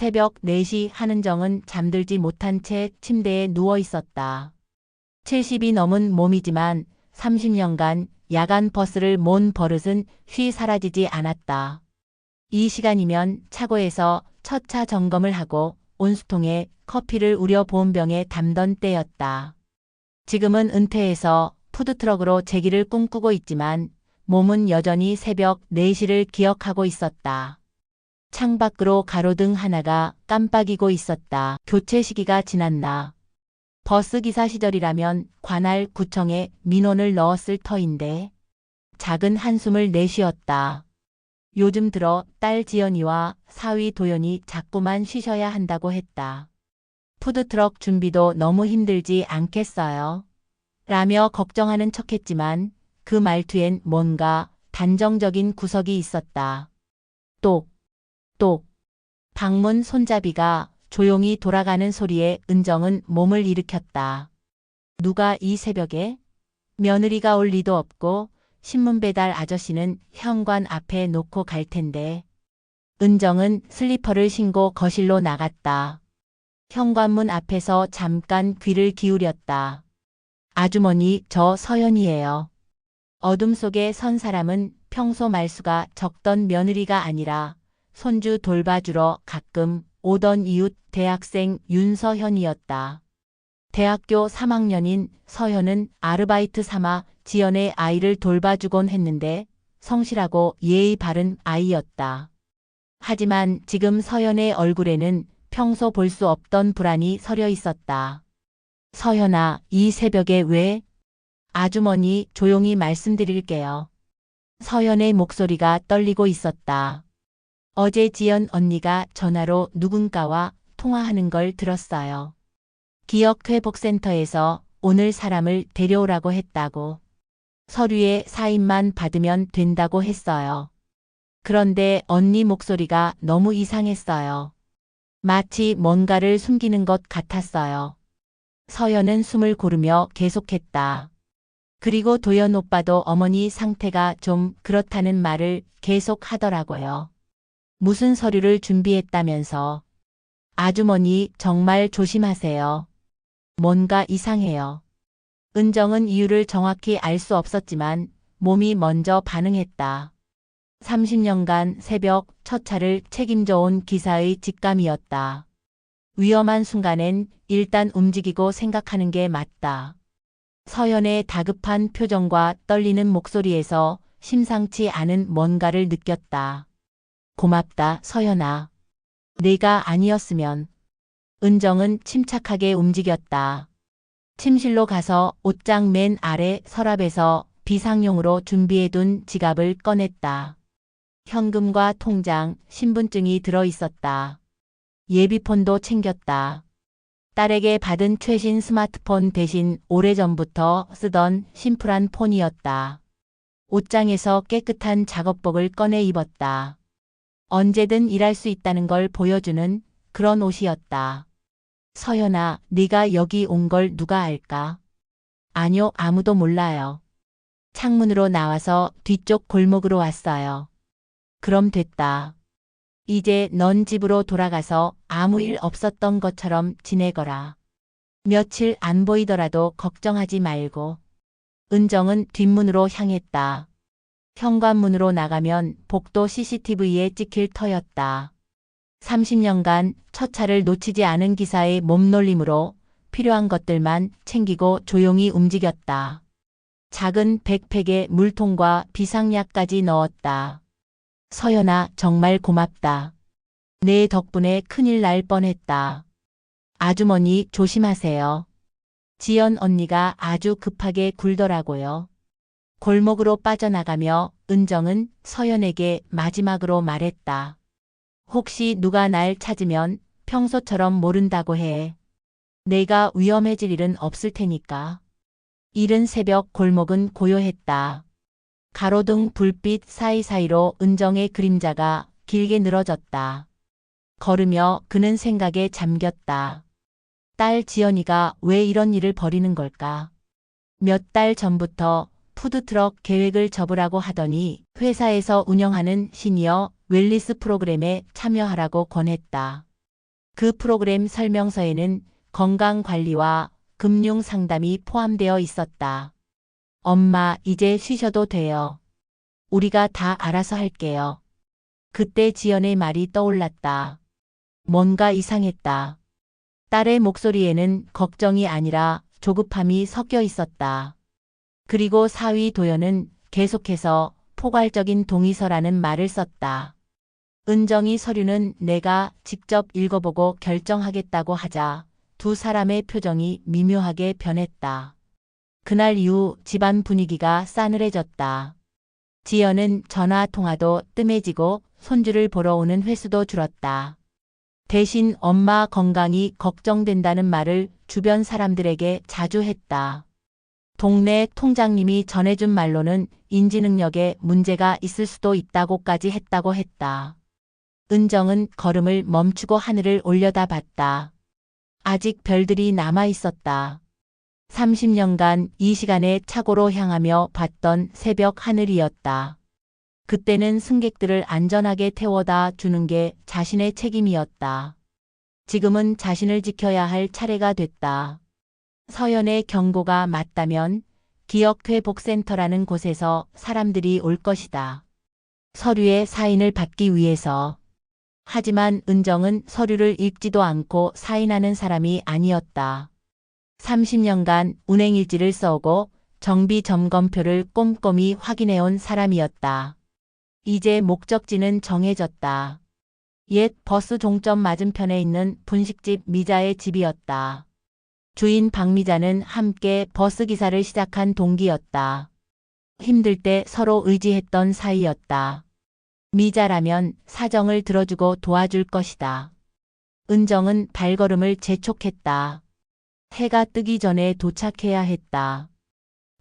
새벽 4시 한은정은 잠들지 못한 채 침대에 누워 있었다. 70이 넘은 몸이지만 30년간 야간 버스를 몬 버릇은 쉬 사라지지 않았다. 이 시간이면 차고에서 첫 차 점검을 하고 온수통에 커피를 우려 보온병에 담던 때였다. 지금은 은퇴해서 푸드트럭으로 재기를 꿈꾸고 있지만 몸은 여전히 새벽 4시를 기억하고 있었다. 창밖으로 가로등 하나가 깜빡이고 있었다. 교체 시기가 지났나. 버스기사 시절이라면 관할 구청에 민원을 넣었을 터인데 작은 한숨을 내쉬었다. 요즘 들어 딸 지연이와 사위 도연이 자꾸만 쉬셔야 한다고 했다. 푸드트럭 준비도 너무 힘들지 않겠어요? 라며 걱정하는 척했지만 그 말투엔 뭔가 단정적인 구석이 있었다. 똑, 똑. 방문 손잡이가 조용히 돌아가는 소리에 은정은 몸을 일으켰다. 누가 이 새벽에? 며느리가 올 리도 없고 신문 배달 아저씨는 현관 앞에 놓고 갈 텐데. 은정은 슬리퍼를 신고 거실로 나갔다. 현관문 앞에서 잠깐 귀를 기울였다. 아주머니, 저 서연이에요. 어둠 속에 선 사람은 평소 말수가 적던 며느리가 아니라 손주 돌봐주러 가끔 오던 이웃 대학생 윤서현이었다. 대학교 3학년인 서현은 아르바이트 삼아 지연의 아이를 돌봐주곤 했는데 성실하고 예의 바른 아이였다. 하지만 지금 서현의 얼굴에는 평소 볼 수 없던 불안이 서려 있었다. 서현아, 이 새벽에 왜? 아주머니, 조용히 말씀드릴게요. 서현의 목소리가 떨리고 있었다. 어제 지연 언니가 전화로 누군가와 통화하는 걸 들었어요. 기억회복센터에서 오늘 사람을 데려오라고 했다고. 서류에 사인만 받으면 된다고 했어요. 그런데 언니 목소리가 너무 이상했어요. 마치 뭔가를 숨기는 것 같았어요. 서연은 숨을 고르며 계속했다. 그리고 도연 오빠도 어머니 상태가 좀 그렇다는 말을 계속 하더라고요. 무슨 서류를 준비했다면서. 아주머니, 정말 조심하세요. 뭔가 이상해요. 은정은 이유를 정확히 알 수 없었지만 몸이 먼저 반응했다. 30년간 새벽 첫 차를 책임져 온 기사의 직감이었다. 위험한 순간엔 일단 움직이고 생각하는 게 맞다. 서연의 다급한 표정과 떨리는 목소리에서 심상치 않은 뭔가를 느꼈다. 고맙다, 서연아. 내가 아니었으면. 은정은 침착하게 움직였다. 침실로 가서 옷장 맨 아래 서랍에서 비상용으로 준비해둔 지갑을 꺼냈다. 현금과 통장, 신분증이 들어 있었다. 예비폰도 챙겼다. 딸에게 받은 최신 스마트폰 대신 오래전부터 쓰던 심플한 폰이었다. 옷장에서 깨끗한 작업복을 꺼내 입었다. 언제든 일할 수 있다는 걸 보여주는 그런 옷이었다. 서연아, 네가 여기 온 걸 누가 알까? 아니요, 아무도 몰라요. 창문으로 나와서 뒤쪽 골목으로 왔어요. 그럼 됐다. 이제 넌 집으로 돌아가서 아무 일 없었던 것처럼 지내거라. 며칠 안 보이더라도 걱정하지 말고. 은정은 뒷문으로 향했다. 현관문으로 나가면 복도 CCTV에 찍힐 터였다. 30년간 첫 차를 놓치지 않은 기사의 몸놀림으로 필요한 것들만 챙기고 조용히 움직였다. 작은 백팩에 물통과 비상약까지 넣었다. 서연아, 정말 고맙다. 내 덕분에 큰일 날 뻔했다. 아주머니, 조심하세요. 지연 언니가 아주 급하게 굴더라고요. 골목으로 빠져나가며 은정은 서연에게 마지막으로 말했다. 혹시 누가 날 찾으면 평소처럼 모른다고 해. 내가 위험해질 일은 없을 테니까. 이른 새벽 골목은 고요했다. 가로등 불빛 사이사이로 은정의 그림자가 길게 늘어졌다. 걸으며 그는 생각에 잠겼다. 딸 지연이가 왜 이런 일을 벌이는 걸까? 몇 달 전부터 푸드트럭 계획을 접으라고 하더니 회사에서 운영하는 시니어 웰니스 프로그램에 참여하라고 권했다. 그 프로그램 설명서에는 건강관리와 금융 상담이 포함되어 있었다. 엄마, 이제 쉬셔도 돼요. 우리가 다 알아서 할게요. 그때 지연의 말이 떠올랐다. 뭔가 이상했다. 딸의 목소리에는 걱정이 아니라 조급함이 섞여 있었다. 그리고 사위 도연은 계속해서 포괄적인 동의서라는 말을 썼다. 은정이 서류는 내가 직접 읽어보고 결정하겠다고 하자 두 사람의 표정이 미묘하게 변했다. 그날 이후 집안 분위기가 싸늘해졌다. 지연은 전화 통화도 뜸해지고 손주를 보러 오는 횟수도 줄었다. 대신 엄마 건강이 걱정된다는 말을 주변 사람들에게 자주 했다. 동네 통장님이 전해준 말로는 인지능력에 문제가 있을 수도 있다고까지 했다. 은정은 걸음을 멈추고 하늘을 올려다봤다. 아직 별들이 남아 있었다. 30년간 이 시간에 착오로 향하며 봤던 새벽 하늘이었다. 그때는 승객들을 안전하게 태워다 주는 게 자신의 책임이었다. 지금은 자신을 지켜야 할 차례가 됐다. 서연의 경고가 맞다면 기억회복센터라는 곳에서 사람들이 올 것이다. 서류의 사인을 받기 위해서. 하지만 은정은 서류를 읽지도 않고 사인하는 사람이 아니었다. 30년간 운행일지를 써오고 정비 점검표를 꼼꼼히 확인해온 사람이었다. 이제 목적지는 정해졌다. 옛 버스 종점 맞은편에 있는 분식집 미자의 집이었다. 주인 박미자는 함께 버스기사를 시작한 동기였다. 힘들 때 서로 의지했던 사이였다. 미자라면 사정을 들어주고 도와줄 것이다. 은정은 발걸음을 재촉했다. 해가 뜨기 전에 도착해야 했다.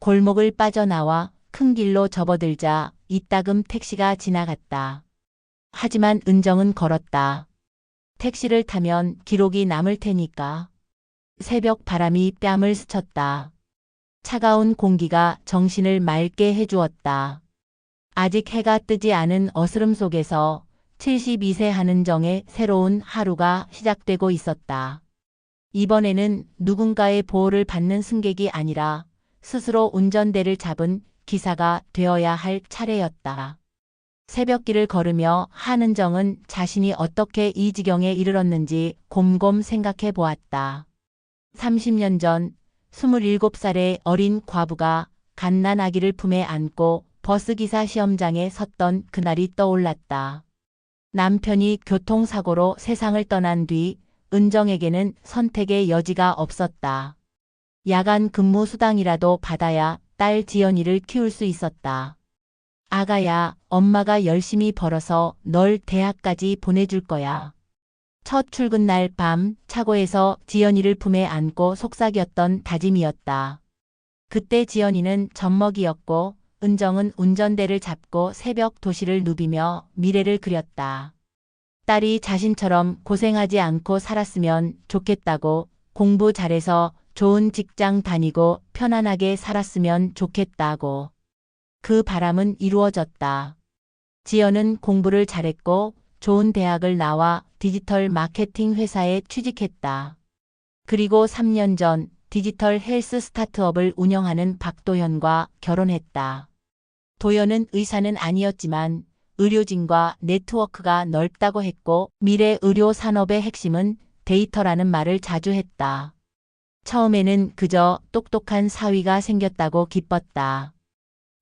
골목을 빠져나와 큰 길로 접어들자 이따금 택시가 지나갔다. 하지만 은정은 걸었다. 택시를 타면 기록이 남을 테니까. 새벽 바람이 뺨을 스쳤다. 차가운 공기가 정신을 맑게 해주었다. 아직 해가 뜨지 않은 어스름 속에서 72세 한은정의 새로운 하루가 시작되고 있었다. 이번에는 누군가의 보호를 받는 승객이 아니라 스스로 운전대를 잡은 기사가 되어야 할 차례였다. 새벽길을 걸으며 한은정은 자신이 어떻게 이 지경에 이르렀는지 곰곰 생각해 보았다. 30년 전 27살의 어린 과부가 갓난 아기를 품에 안고 버스기사 시험장에 섰던 그날이 떠올랐다. 남편이 교통사고로 세상을 떠난 뒤 은정에게는 선택의 여지가 없었다. 야간 근무 수당이라도 받아야 딸 지연이를 키울 수 있었다. 아가야, 엄마가 열심히 벌어서 널 대학까지 보내줄 거야. 첫 출근 날 밤 차고에서 지연이를 품에 안고 속삭였던 다짐이었다. 그때 지연이는 젖먹이였고 은정은 운전대를 잡고 새벽 도시를 누비며 미래를 그렸다. 딸이 자신처럼 고생하지 않고 살았으면 좋겠다고, 공부 잘해서 좋은 직장 다니고 편안하게 살았으면 좋겠다고. 그 바람은 이루어졌다. 지연은 공부를 잘했고 좋은 대학을 나와 디지털 마케팅 회사에 취직했다. 그리고 3년 전 디지털 헬스 스타트업을 운영하는 박도현과 결혼했다. 도현은 의사는 아니었지만 의료진과 네트워크가 넓다고 했고 미래 의료 산업의 핵심은 데이터라는 말을 자주 했다. 처음에는 그저 똑똑한 사위가 생겼다고 기뻤다.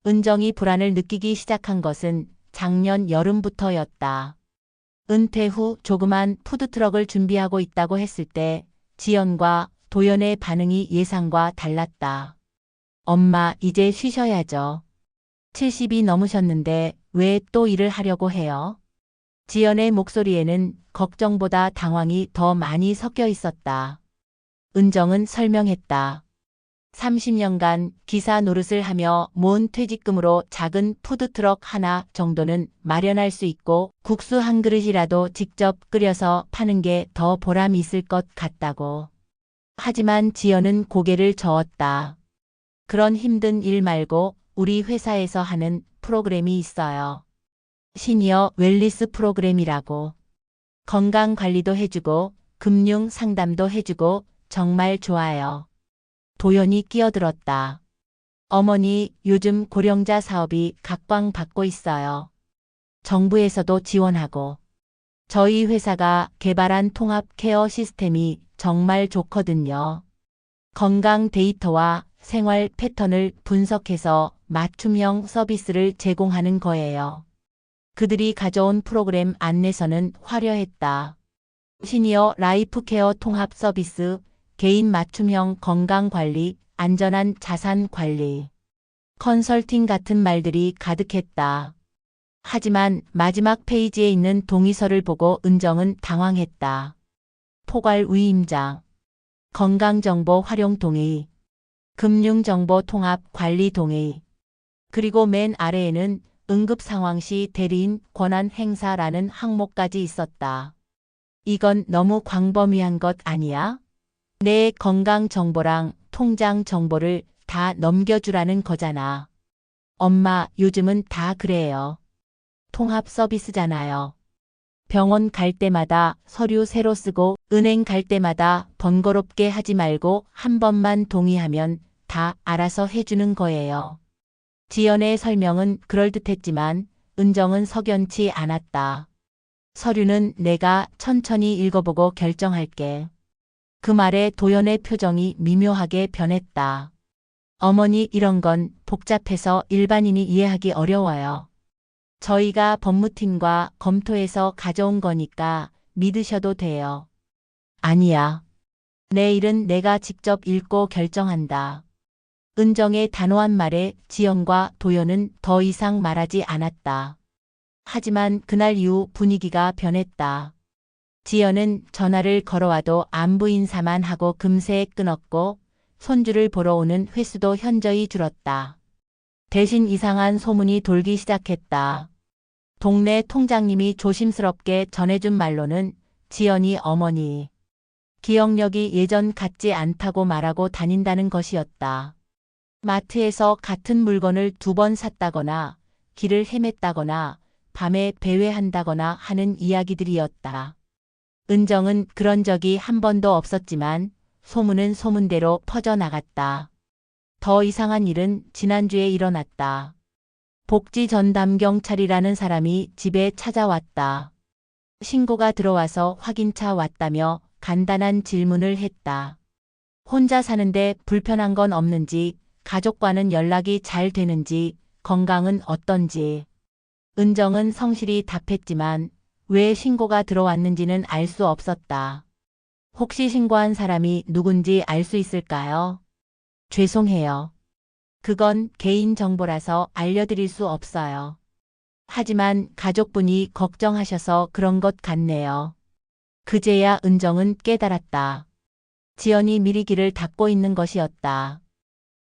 은정이 불안을 느끼기 시작한 것은 작년 여름부터였다. 은퇴 후 조그만 푸드트럭을 준비하고 있다고 했을 때 지연과 도연의 반응이 예상과 달랐다. 엄마, 이제 쉬셔야죠. 70이 넘으셨는데 왜 또 일을 하려고 해요? 지연의 목소리에는 걱정보다 당황이 더 많이 섞여 있었다. 은정은 설명했다. 30년간 기사 노릇을 하며 모은 퇴직금으로 작은 푸드트럭 하나 정도는 마련할 수 있고 국수 한 그릇이라도 직접 끓여서 파는 게 더 보람 있을 것 같다고. 하지만 지연은 고개를 저었다. 그런 힘든 일 말고 우리 회사에서 하는 프로그램이 있어요. 시니어 웰니스 프로그램이라고. 건강 관리도 해주고 금융 상담도 해주고 정말 좋아요. 도연이 끼어들었다. 어머니, 요즘 고령자 사업이 각광받고 있어요. 정부에서도 지원하고. 저희 회사가 개발한 통합 케어 시스템이 정말 좋거든요. 건강 데이터와 생활 패턴을 분석해서 맞춤형 서비스를 제공하는 거예요. 그들이 가져온 프로그램 안내서는 화려했다. 시니어 라이프 케어 통합 서비스, 개인 맞춤형 건강 관리, 안전한 자산 관리, 컨설팅 같은 말들이 가득했다. 하지만 마지막 페이지에 있는 동의서를 보고 은정은 당황했다. 포괄 위임장, 건강정보 활용 동의, 금융정보 통합 관리 동의, 그리고 맨 아래에는 응급상황 시 대리인 권한 행사라는 항목까지 있었다. 이건 너무 광범위한 것 아니야? 내 건강 정보랑 통장 정보를 다 넘겨주라는 거잖아. 엄마, 요즘은 다 그래요. 통합 서비스잖아요. 병원 갈 때마다 서류 새로 쓰고 은행 갈 때마다 번거롭게 하지 말고 한 번만 동의하면 다 알아서 해주는 거예요. 지연의 설명은 그럴듯했지만 은정은 석연치 않았다. 서류는 내가 천천히 읽어보고 결정할게. 그 말에 도연의 표정이 미묘하게 변했다. 어머니, 이런 건 복잡해서 일반인이 이해하기 어려워요. 저희가 법무팀과 검토해서 가져온 거니까 믿으셔도 돼요. 아니야. 내 일은 내가 직접 읽고 결정한다. 은정의 단호한 말에 지연과 도연은 더 이상 말하지 않았다. 하지만 그날 이후 분위기가 변했다. 지연은 전화를 걸어와도 안부 인사만 하고 금세 끊었고 손주를 보러 오는 횟수도 현저히 줄었다. 대신 이상한 소문이 돌기 시작했다. 동네 통장님이 조심스럽게 전해준 말로는 지연이 어머니 기억력이 예전 같지 않다고 말하고 다닌다는 것이었다. 마트에서 같은 물건을 2번 샀다거나 길을 헤맸다거나 밤에 배회한다거나 하는 이야기들이었다. 은정은 그런 적이 한 번도 없었지만 소문은 소문대로 퍼져나갔다. 더 이상한 일은 지난주에 일어났다. 복지 전담 경찰이라는 사람이 집에 찾아왔다. 신고가 들어와서 확인차 왔다며 간단한 질문을 했다. 혼자 사는데 불편한 건 없는지, 가족과는 연락이 잘 되는지, 건강은 어떤지. 은정은 성실히 답했지만 왜 신고가 들어왔는지는 알 수 없었다. 혹시 신고한 사람이 누군지 알 수 있을까요? 죄송해요. 그건 개인정보라서 알려드릴 수 없어요. 하지만 가족분이 걱정하셔서 그런 것 같네요. 그제야 은정은 깨달았다. 지연이 미리 길을 닫고 있는 것이었다.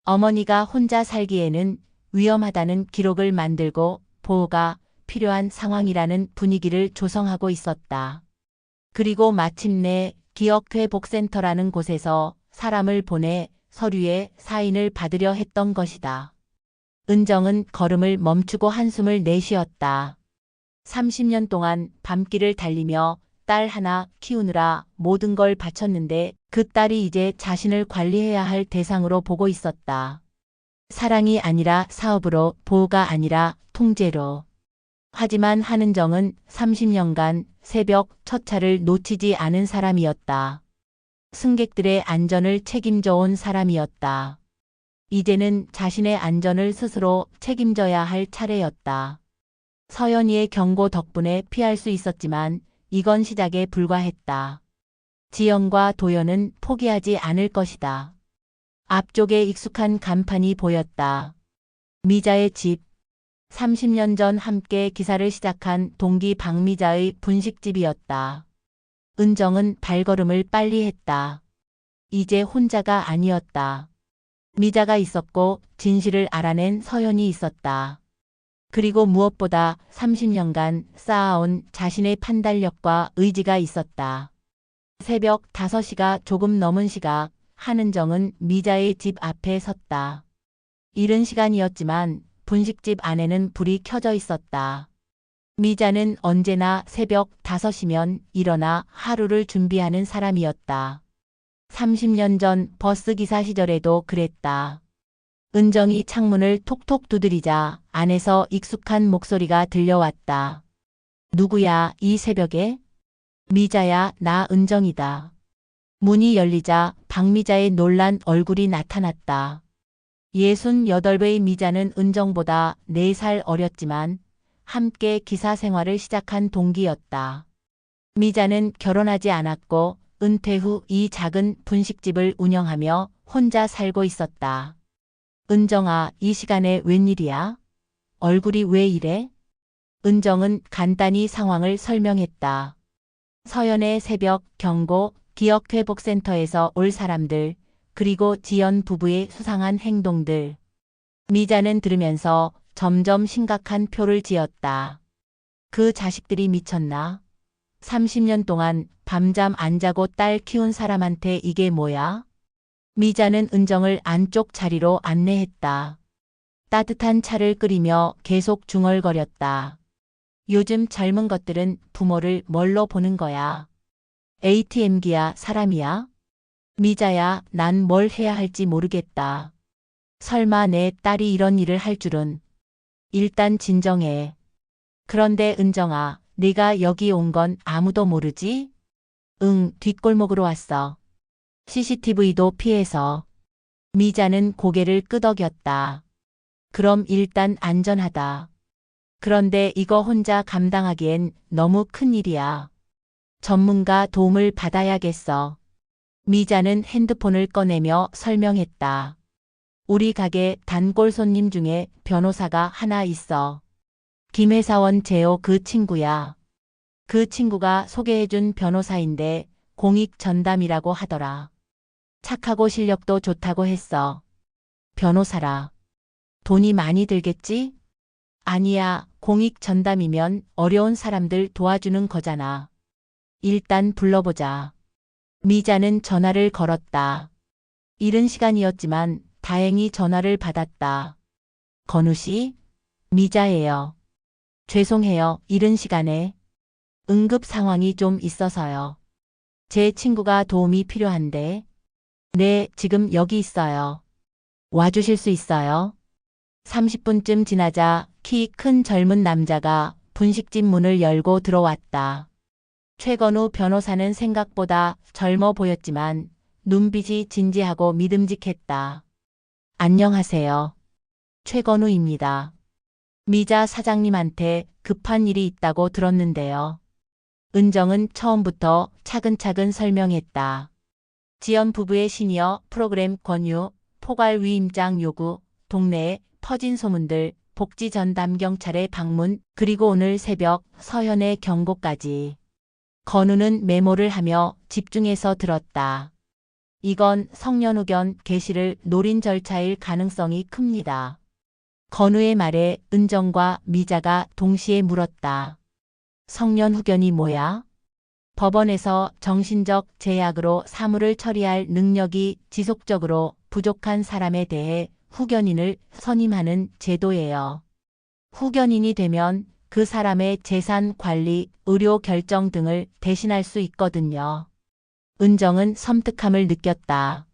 어머니가 혼자 살기에는 위험하다는 기록을 만들고 보호가 필요한 상황이라는 분위기를 조성하고 있었다. 그리고 마침내 기억회복센터라는 곳에서 사람을 보내 서류에 사인을 받으려 했던 것이다. 은정은 걸음을 멈추고 한숨을 내쉬었다. 30년 동안 밤길을 달리며 딸 하나 키우느라 모든 걸 바쳤는데 그 딸이 이제 자신을 관리해야 할 대상으로 보고 있었다. 사랑이 아니라 사업으로, 보호가 아니라 통제로. 하지만 한은정은 30년간 새벽 첫 차를 놓치지 않은 사람이었다. 승객들의 안전을 책임져 온 사람이었다. 이제는 자신의 안전을 스스로 책임져야 할 차례였다. 서연이의 경고 덕분에 피할 수 있었지만 이건 시작에 불과했다. 지연과 도연은 포기하지 않을 것이다. 앞쪽에 익숙한 간판이 보였다. 미자의 집. 30년 전 함께 기사를 시작한 동기 박미자의 분식집이었다. 은정은 발걸음을 빨리 했다. 이제 혼자가 아니었다. 미자가 있었고 진실을 알아낸 서연이 있었다. 그리고 무엇보다 30년간 쌓아온 자신의 판단력과 의지가 있었다. 새벽 5시가 조금 넘은 시각, 한은정은 미자의 집 앞에 섰다. 이른 시간이었지만 분식집 안에는 불이 켜져 있었다. 미자는 언제나 새벽 5시면 일어나 하루를 준비하는 사람이었다. 30년 전 버스기사 시절에도 그랬다. 은정이 창문을 톡톡 두드리자 안에서 익숙한 목소리가 들려왔다. 누구야, 이 새벽에? 미자야, 나 은정이다. 문이 열리자 박미자의 놀란 얼굴이 나타났다. 68의 미자는 은정보다 4살 어렸지만 함께 기사 생활을 시작한 동기였다. 미자는 결혼하지 않았고 은퇴 후 이 작은 분식집을 운영하며 혼자 살고 있었다. 은정아, 이 시간에 웬일이야? 얼굴이 왜 이래? 은정은 간단히 상황을 설명했다. 서연의 새벽 경고, 기억회복센터에서 올 사람들, 그리고 지연 부부의 수상한 행동들. 미자는 들으면서 점점 심각한 표를 지었다. 그 자식들이 미쳤나? 30년 동안 밤잠 안 자고 딸 키운 사람한테 이게 뭐야? 미자는 은정을 안쪽 자리로 안내했다. 따뜻한 차를 끓이며 계속 중얼거렸다. 요즘 젊은 것들은 부모를 뭘로 보는 거야? ATM기야, 사람이야? 미자야, 난 뭘 해야 할지 모르겠다. 설마 내 딸이 이런 일을 할 줄은. 일단 진정해. 그런데 은정아, 네가 여기 온 건 아무도 모르지? 응, 뒷골목으로 왔어. CCTV도 피해서. 미자는 고개를 끄덕였다. 그럼 일단 안전하다. 그런데 이거 혼자 감당하기엔 너무 큰 일이야. 전문가 도움을 받아야겠어. 미자는 핸드폰을 꺼내며 설명했다. 우리 가게 단골 손님 중에 변호사가 하나 있어. 김회사원 재호 그 친구야. 그 친구가 소개해준 변호사인데 공익 전담이라고 하더라. 착하고 실력도 좋다고 했어. 변호사라. 돈이 많이 들겠지? 아니야, 공익 전담이면 어려운 사람들 도와주는 거잖아. 일단 불러보자. 미자는 전화를 걸었다. 이른 시간이었지만 다행히 전화를 받았다. 건우 씨? 미자예요. 죄송해요, 이른 시간에. 응급 상황이 좀 있어서요. 제 친구가 도움이 필요한데. 네, 지금 여기 있어요. 와주실 수 있어요? 30분쯤 지나자 키 큰 젊은 남자가 분식집 문을 열고 들어왔다. 최건우 변호사는 생각보다 젊어 보였지만 눈빛이 진지하고 믿음직했다. 안녕하세요. 최건우입니다. 미자 사장님한테 급한 일이 있다고 들었는데요. 은정은 처음부터 차근차근 설명했다. 지연 부부의 시니어 프로그램 권유, 포괄 위임장 요구, 동네에 퍼진 소문들, 복지 전담 경찰의 방문, 그리고 오늘 새벽 서현의 경고까지. 건우는 메모를 하며 집중해서 들었다. 이건 성년후견 개시를 노린 절차일 가능성이 큽니다. 건우의 말에 은정과 미자가 동시에 물었다. 성년후견이 뭐야? 법원에서 정신적 제약으로 사물을 처리할 능력이 지속적으로 부족한 사람에 대해 후견인을 선임하는 제도예요. 후견인이 되면 그 사람의 재산 관리, 의료 결정 등을 대신할 수 있거든요. 은정은 섬뜩함을 느꼈다.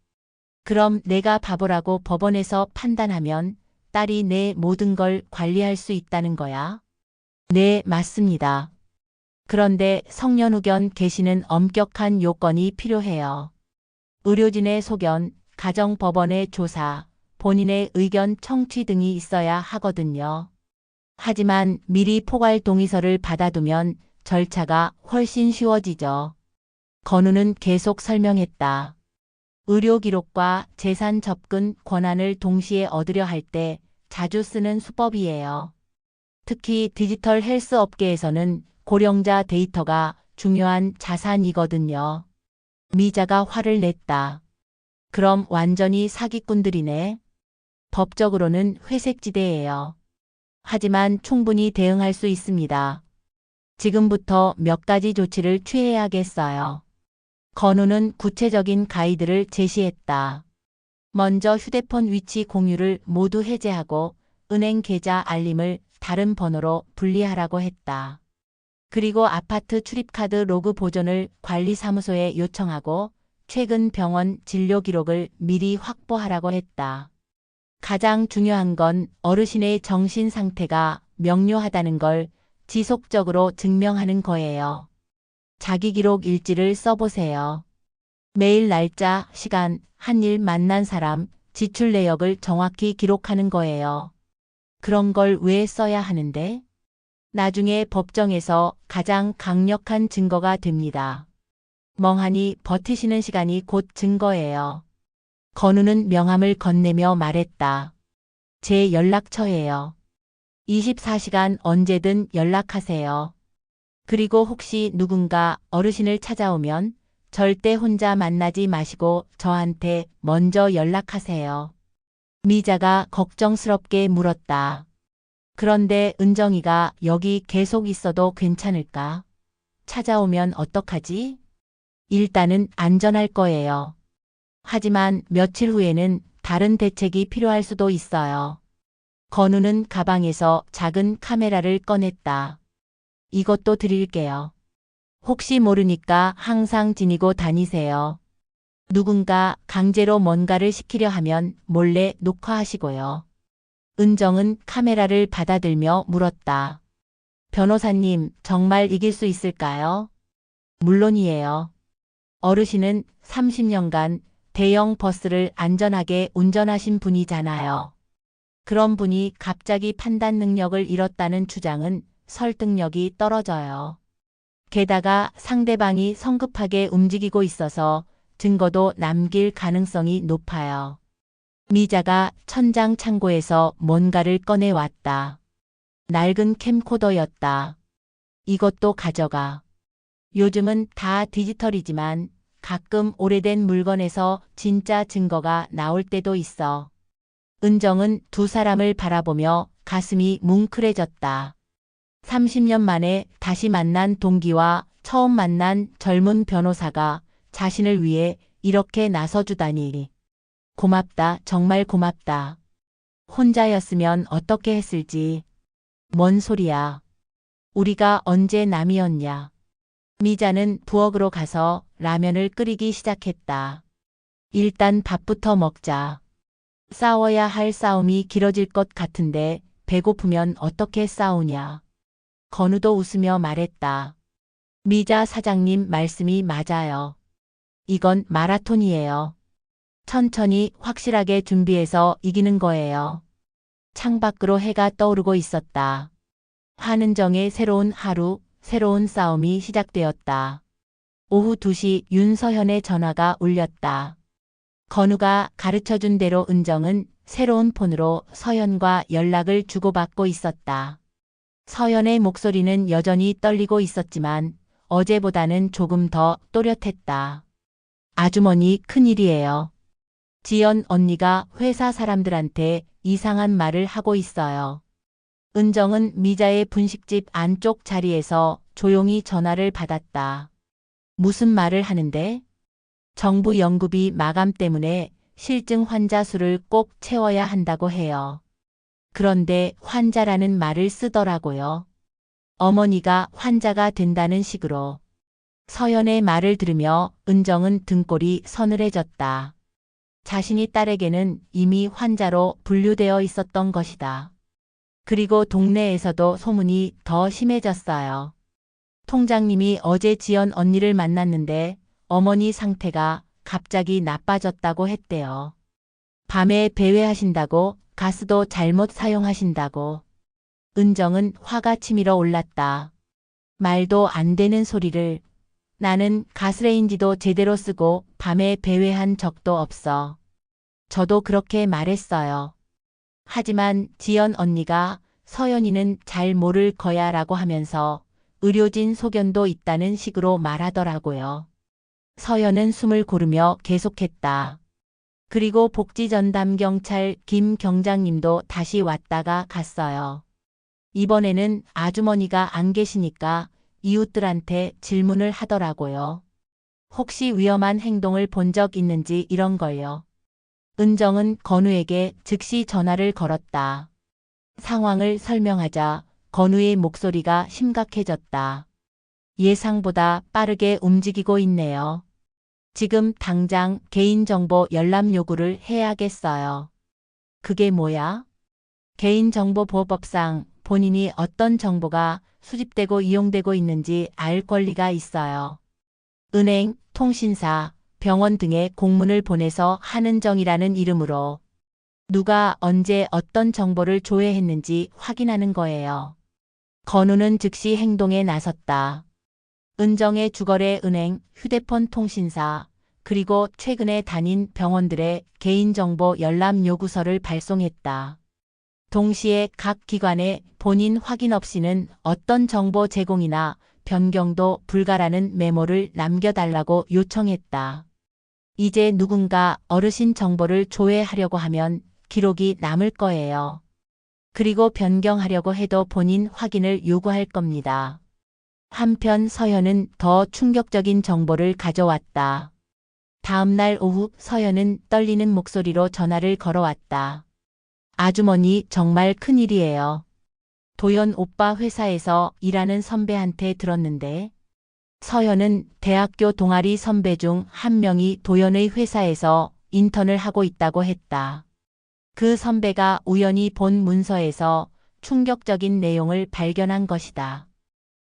그럼 내가 바보라고 법원에서 판단하면 딸이 내 모든 걸 관리할 수 있다는 거야? 네, 맞습니다. 그런데 성년후견 개시는 엄격한 요건이 필요해요. 의료진의 소견, 가정법원의 조사, 본인의 의견 청취 등이 있어야 하거든요. 하지만 미리 포괄 동의서를 받아두면 절차가 훨씬 쉬워지죠. 건우는 계속 설명했다. 의료 기록과 재산 접근 권한을 동시에 얻으려 할 때 자주 쓰는 수법이에요. 특히 디지털 헬스 업계에서는 고령자 데이터가 중요한 자산이거든요. 미자가 화를 냈다. 그럼 완전히 사기꾼들이네. 법적으로는 회색지대예요. 하지만 충분히 대응할 수 있습니다. 지금부터 몇 가지 조치를 취해야겠어요. 건우는 구체적인 가이드를 제시했다. 먼저 휴대폰 위치 공유를 모두 해제하고 은행 계좌 알림을 다른 번호로 분리하라고 했다. 그리고 아파트 출입카드 로그 보존을 관리사무소에 요청하고 최근 병원 진료 기록을 미리 확보하라고 했다. 가장 중요한 건 어르신의 정신 상태가 명료하다는 걸 지속적으로 증명하는 거예요. 자기 기록 일지를 써보세요. 매일 날짜, 시간, 한 일 만난 사람, 지출 내역을 정확히 기록하는 거예요. 그런 걸 왜 써야 하는데? 나중에 법정에서 가장 강력한 증거가 됩니다. 멍하니 버티시는 시간이 곧 증거예요. 건우는 명함을 건네며 말했다. 제 연락처예요. 24시간 언제든 연락하세요. 그리고 혹시 누군가 어르신을 찾아오면 절대 혼자 만나지 마시고 저한테 먼저 연락하세요. 미자가 걱정스럽게 물었다. 그런데 은정이가 여기 계속 있어도 괜찮을까? 찾아오면 어떡하지? 일단은 안전할 거예요. 하지만 며칠 후에는 다른 대책이 필요할 수도 있어요. 건우는 가방에서 작은 카메라를 꺼냈다. 이것도 드릴게요. 혹시 모르니까 항상 지니고 다니세요. 누군가 강제로 뭔가를 시키려 하면 몰래 녹화하시고요. 은정은 카메라를 받아들며 물었다. 변호사님, 정말 이길 수 있을까요? 물론이에요. 어르신은 30년간 대형 버스를 안전하게 운전하신 분이잖아요. 그런 분이 갑자기 판단 능력을 잃었다는 주장은 설득력이 떨어져요. 게다가 상대방이 성급하게 움직이고 있어서 증거도 남길 가능성이 높아요. 미자가 천장 창고에서 뭔가를 꺼내왔다. 낡은 캠코더였다. 이것도 가져가. 요즘은 다 디지털이지만 가끔 오래된 물건에서 진짜 증거가 나올 때도 있어. 은정은 두 사람을 바라보며 가슴이 뭉클해졌다. 30년 만에 다시 만난 동기와 처음 만난 젊은 변호사가 자신을 위해 이렇게 나서주다니. 고맙다, 정말 고맙다. 혼자였으면 어떻게 했을지. 뭔 소리야. 우리가 언제 남이었냐. 미자는 부엌으로 가서 라면을 끓이기 시작했다. 일단 밥부터 먹자. 싸워야 할 싸움이 길어질 것 같은데 배고프면 어떻게 싸우냐. 건우도 웃으며 말했다. 미자 사장님 말씀이 맞아요. 이건 마라톤이에요. 천천히 확실하게 준비해서 이기는 거예요. 창밖으로 해가 떠오르고 있었다. 한은정의 새로운 하루, 새로운 싸움이 시작되었다. 오후 2시 윤서현의 전화가 울렸다. 건우가 가르쳐준 대로 은정은 새로운 폰으로 서현과 연락을 주고받고 있었다. 서현의 목소리는 여전히 떨리고 있었지만 어제보다는 조금 더 또렷했다. 아주머니 큰일이에요. 지연 언니가 회사 사람들한테 이상한 말을 하고 있어요. 은정은 미자의 분식집 안쪽 자리에서 조용히 전화를 받았다. 무슨 말을 하는데? 정부 연구비 마감 때문에 실증 환자 수를 꼭 채워야 한다고 해요. 그런데 환자라는 말을 쓰더라고요. 어머니가 환자가 된다는 식으로. 서연의 말을 들으며 은정은 등골이 서늘해졌다. 자신이 딸에게는 이미 환자로 분류되어 있었던 것이다. 그리고 동네에서도 소문이 더 심해졌어요. 통장님이 어제 지연 언니를 만났는데 어머니 상태가 갑자기 나빠졌다고 했대요. 밤에 배회하신다고, 가스도 잘못 사용하신다고. 은정은 화가 치밀어 올랐다. 말도 안 되는 소리를. 나는 가스레인지도 제대로 쓰고 밤에 배회한 적도 없어. 저도 그렇게 말했어요. 하지만 지연 언니가 서연이는 잘 모를 거야 라고 하면서 의료진 소견도 있다는 식으로 말하더라고요. 서연은 숨을 고르며 계속했다. 그리고 복지전담경찰 김 경장님도 다시 왔다가 갔어요. 이번에는 아주머니가 안 계시니까 이웃들한테 질문을 하더라고요. 혹시 위험한 행동을 본 적 있는지 이런 걸요. 은정은 건우에게 즉시 전화를 걸었다. 상황을 설명하자 건우의 목소리가 심각해졌다. 예상보다 빠르게 움직이고 있네요. 지금 당장 개인정보 열람 요구를 해야겠어요. 그게 뭐야? 개인정보보호법상 본인이 어떤 정보가 수집되고 이용되고 있는지 알 권리가 있어요. 은행, 통신사, 병원 등에 공문을 보내서 한은정이라는 이름으로 누가 언제 어떤 정보를 조회했는지 확인하는 거예요. 건우는 즉시 행동에 나섰다. 은정의 주거래 은행, 휴대폰 통신사, 그리고 최근에 다닌 병원들의 개인정보 열람 요구서를 발송했다. 동시에 각 기관에 본인 확인 없이는 어떤 정보 제공이나 변경도 불가라는 메모를 남겨달라고 요청했다. 이제 누군가 어르신 정보를 조회하려고 하면 기록이 남을 거예요. 그리고 변경하려고 해도 본인 확인을 요구할 겁니다. 한편 서현은 더 충격적인 정보를 가져왔다. 다음 날 오후 서현은 떨리는 목소리로 전화를 걸어왔다. 아주머니 정말 큰일이에요. 도연 오빠 회사에서 일하는 선배한테 들었는데 서현은 대학교 동아리 선배 중 한 명이 도연의 회사에서 인턴을 하고 있다고 했다. 그 선배가 우연히 본 문서에서 충격적인 내용을 발견한 것이다.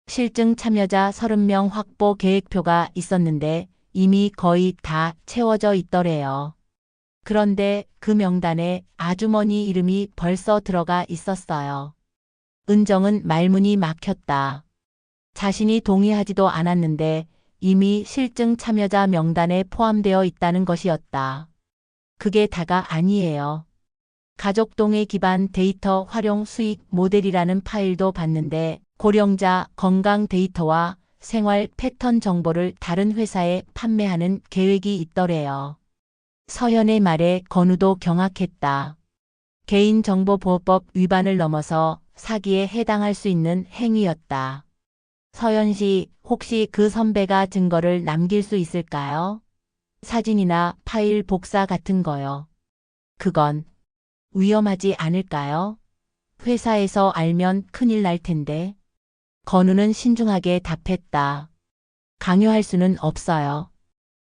실증 참여자 30명 확보 계획표가 있었는데 이미 거의 다 채워져 있더래요. 그런데 그 명단에 아주머니 이름이 벌써 들어가 있었어요. 은정은 말문이 막혔다. 자신이 동의하지도 않았는데 이미 실증 참여자 명단에 포함되어 있다는 것이었다. 그게 다가 아니에요. 가족동의 기반 데이터 활용 수익 모델이라는 파일도 봤는데 고령자 건강 데이터와 생활 패턴 정보를 다른 회사에 판매하는 계획이 있더래요. 서현의 말에 건우도 경악했다. 개인정보보호법 위반을 넘어서 사기에 해당할 수 있는 행위였다. 서현 씨, 혹시 그 선배가 증거를 남길 수 있을까요? 사진이나 파일 복사 같은 거요. 그건 위험하지 않을까요? 회사에서 알면 큰일 날 텐데. 건우는 신중하게 답했다. 강요할 수는 없어요.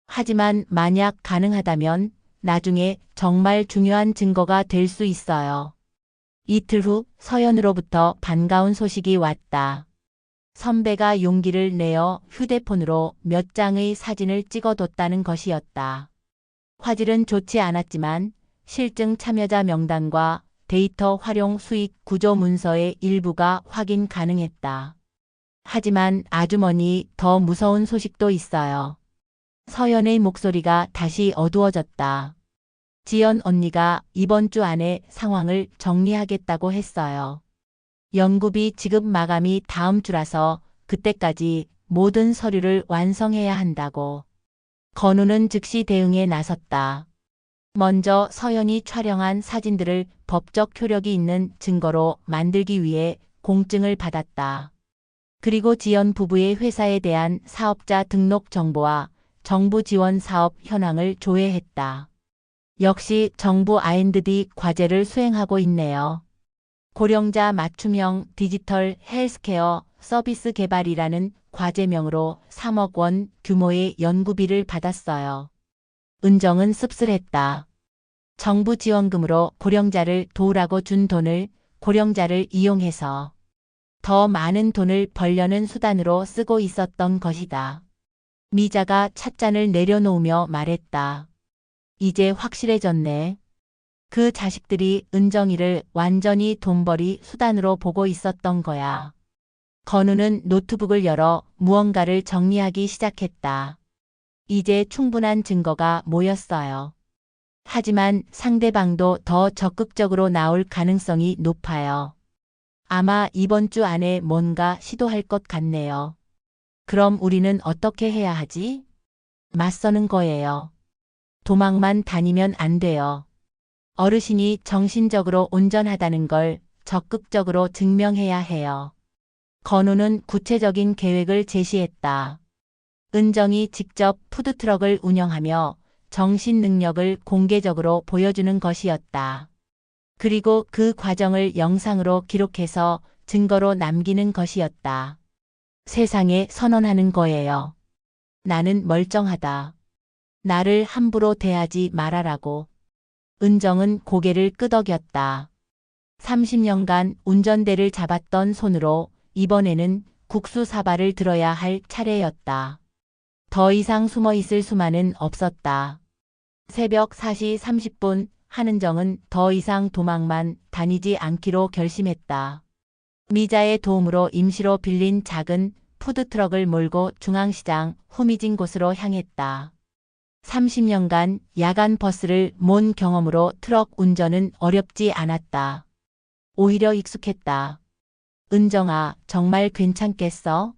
하지만 만약 가능하다면 나중에 정말 중요한 증거가 될 수 있어요. 이틀 후 서연으로부터 반가운 소식이 왔다. 선배가 용기를 내어 휴대폰으로 몇 장의 사진을 찍어뒀다는 것이었다. 화질은 좋지 않았지만 실증 참여자 명단과 데이터 활용 수익 구조 문서의 일부가 확인 가능했다. 하지만 아주머니, 더 무서운 소식도 있어요. 서연의 목소리가 다시 어두워졌다. 지연 언니가 이번 주 안에 상황을 정리하겠다고 했어요. 연구비 지급 마감이 다음 주라서 그때까지 모든 서류를 완성해야 한다고. 건우는 즉시 대응에 나섰다. 먼저 서연이 촬영한 사진들을 법적 효력이 있는 증거로 만들기 위해 공증을 받았다. 그리고 지연 부부의 회사에 대한 사업자 등록 정보와 정부 지원 사업 현황을 조회했다. 역시 정부 R&D 과제를 수행하고 있네요. 고령자 맞춤형 디지털 헬스케어 서비스 개발이라는 과제명으로 3억 원 규모의 연구비를 받았어요. 은정은 씁쓸했다. 정부 지원금으로 고령자를 도우라고 준 돈을 고령자를 이용해서 더 많은 돈을 벌려는 수단으로 쓰고 있었던 것이다. 미자가 찻잔을 내려놓으며 말했다. 이제 확실해졌네. 그 자식들이 은정이를 완전히 돈벌이 수단으로 보고 있었던 거야. 건우는 노트북을 열어 무언가를 정리하기 시작했다. 이제 충분한 증거가 모였어요. 하지만 상대방도 더 적극적으로 나올 가능성이 높아요. 아마 이번 주 안에 뭔가 시도할 것 같네요. 그럼 우리는 어떻게 해야 하지? 맞서는 거예요. 도망만 다니면 안 돼요. 어르신이 정신적으로 온전하다는 걸 적극적으로 증명해야 해요. 건우는 구체적인 계획을 제시했다. 은정이 직접 푸드트럭을 운영하며 정신 능력을 공개적으로 보여주는 것이었다. 그리고 그 과정을 영상으로 기록해서 증거로 남기는 것이었다. 세상에 선언하는 거예요. 나는 멀쩡하다. 나를 함부로 대하지 말아라고. 은정은 고개를 끄덕였다. 30년간 운전대를 잡았던 손으로 이번에는 국수 사발을 들어야 할 차례였다. 더 이상 숨어 있을 수만은 없었다. 새벽 4시 30분 한은정은 더 이상 도망만 다니지 않기로 결심했다. 미자의 도움으로 임시로 빌린 작은 푸드트럭을 몰고 중앙시장 후미진 곳으로 향했다. 30년간 야간 버스를 몬 경험으로 트럭 운전은 어렵지 않았다. 오히려 익숙했다. 은정아, 정말 괜찮겠어?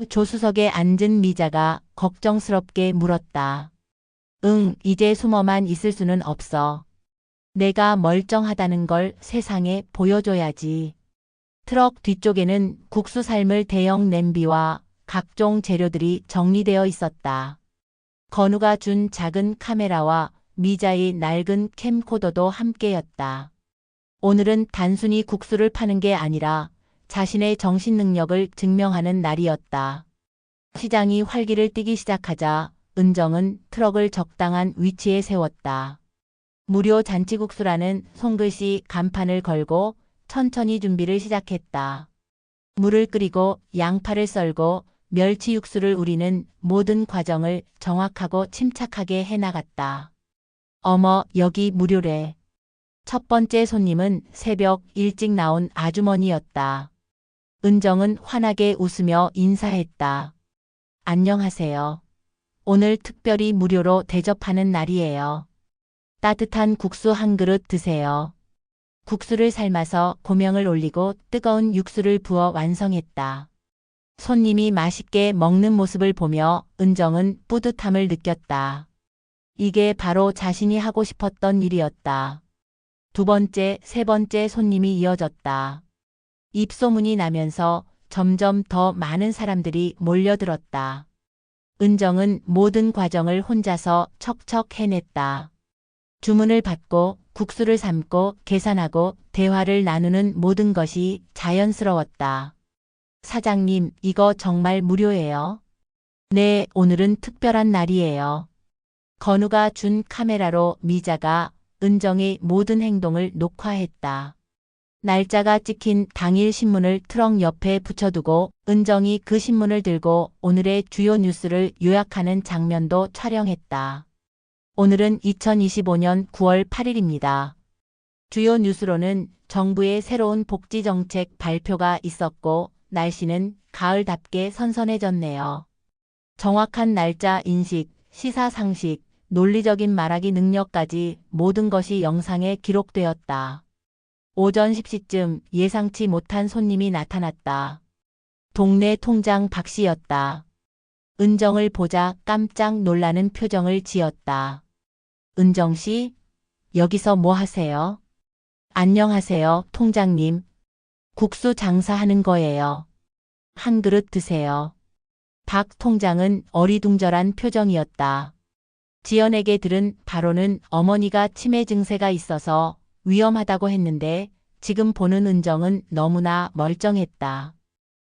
조수석에 앉은 미자가 걱정스럽게 물었다. 응, 이제 숨어만 있을 수는 없어. 내가 멀쩡하다는 걸 세상에 보여줘야지. 트럭 뒤쪽에는 국수 삶을 대형 냄비와 각종 재료들이 정리되어 있었다. 건우가 준 작은 카메라와 미자의 낡은 캠코더도 함께였다. 오늘은 단순히 국수를 파는 게 아니라 자신의 정신 능력을 증명하는 날이었다. 시장이 활기를 띠기 시작하자 은정은 트럭을 적당한 위치에 세웠다. 무료 잔치국수라는 손글씨 간판을 걸고 천천히 준비를 시작했다. 물을 끓이고 양파를 썰고 멸치 육수를 우리는 모든 과정을 정확하고 침착하게 해나갔다. 어머, 여기 무료래. 첫 번째 손님은 새벽 일찍 나온 아주머니였다. 은정은 환하게 웃으며 인사했다. 안녕하세요. 오늘 특별히 무료로 대접하는 날이에요. 따뜻한 국수 한 그릇 드세요. 국수를 삶아서 고명을 올리고 뜨거운 육수를 부어 완성했다. 손님이 맛있게 먹는 모습을 보며 은정은 뿌듯함을 느꼈다. 이게 바로 자신이 하고 싶었던 일이었다. 두 번째, 세 번째 손님이 이어졌다. 입소문이 나면서 점점 더 많은 사람들이 몰려들었다. 은정은 모든 과정을 혼자서 척척 해냈다. 주문을 받고 국수를 삶고 계산하고 대화를 나누는 모든 것이 자연스러웠다. 사장님, 이거 정말 무료예요? 네, 오늘은 특별한 날이에요. 건우가 준 카메라로 미자가 은정의 모든 행동을 녹화했다. 날짜가 찍힌 당일 신문을 트럭 옆에 붙여두고 은정이 그 신문을 들고 오늘의 주요 뉴스를 요약하는 장면도 촬영했다. 오늘은 2025년 9월 8일입니다. 주요 뉴스로는 정부의 새로운 복지 정책 발표가 있었고 날씨는 가을답게 선선해졌네요. 정확한 날짜 인식, 시사 상식, 논리적인 말하기 능력까지 모든 것이 영상에 기록되었다. 오전 10시쯤 예상치 못한 손님이 나타났다. 동네 통장 박 씨였다. 은정을 보자 깜짝 놀라는 표정을 지었다. 은정 씨, 여기서 뭐 하세요? 안녕하세요, 통장님. 국수 장사하는 거예요. 한 그릇 드세요. 박 통장은 어리둥절한 표정이었다. 지연에게 들은 바로는 어머니가 치매 증세가 있어서 위험하다고 했는데 지금 보는 은정은 너무나 멀쩡했다.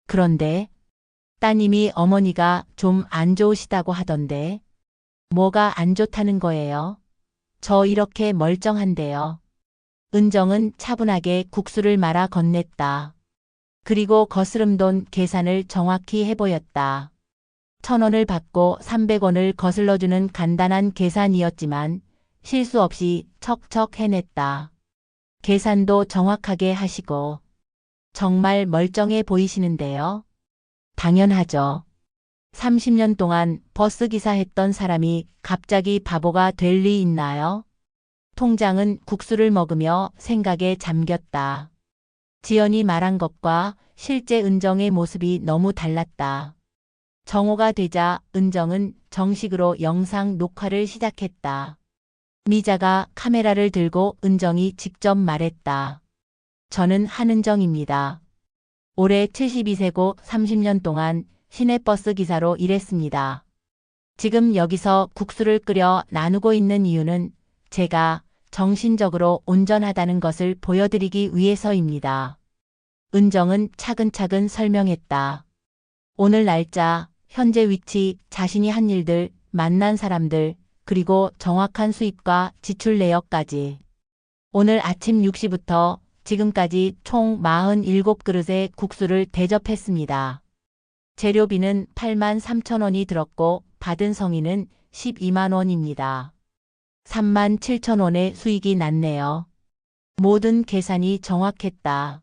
그런데 따님이 어머니가 좀 안 좋으시다고 하던데 뭐가 안 좋다는 거예요? 저 이렇게 멀쩡한데요. 은정은 차분하게 국수를 말아 건넸다. 그리고 거스름돈 계산을 정확히 해보였다. 1,000원을 받고 300원을 거슬러주는 간단한 계산이었지만 실수 없이 척척 해냈다. 계산도 정확하게 하시고 정말 멀쩡해 보이시는데요. 당연하죠. 30년 동안 버스기사 했던 사람이 갑자기 바보가 될 리 있나요? 통장은 국수를 먹으며 생각에 잠겼다. 지연이 말한 것과 실제 은정의 모습이 너무 달랐다. 정오가 되자 은정은 정식으로 영상 녹화를 시작했다. 미자가 카메라를 들고 은정이 직접 말했다. 저는 한은정입니다. 올해 72세고 30년 동안 시내버스 기사로 일했습니다. 지금 여기서 국수를 끓여 나누고 있는 이유는 제가 정신적으로 온전하다는 것을 보여드리기 위해서입니다. 은정은 차근차근 설명했다. 오늘 날짜, 현재 위치, 자신이 한 일들, 만난 사람들, 그리고 정확한 수입과 지출 내역까지. 오늘 아침 6시부터 지금까지 총 47그릇의 국수를 대접했습니다. 재료비는 8만 3천 원이 들었고 받은 성인은 12만 원입니다. 3만 7천 원의 수익이 났네요. 모든 계산이 정확했다.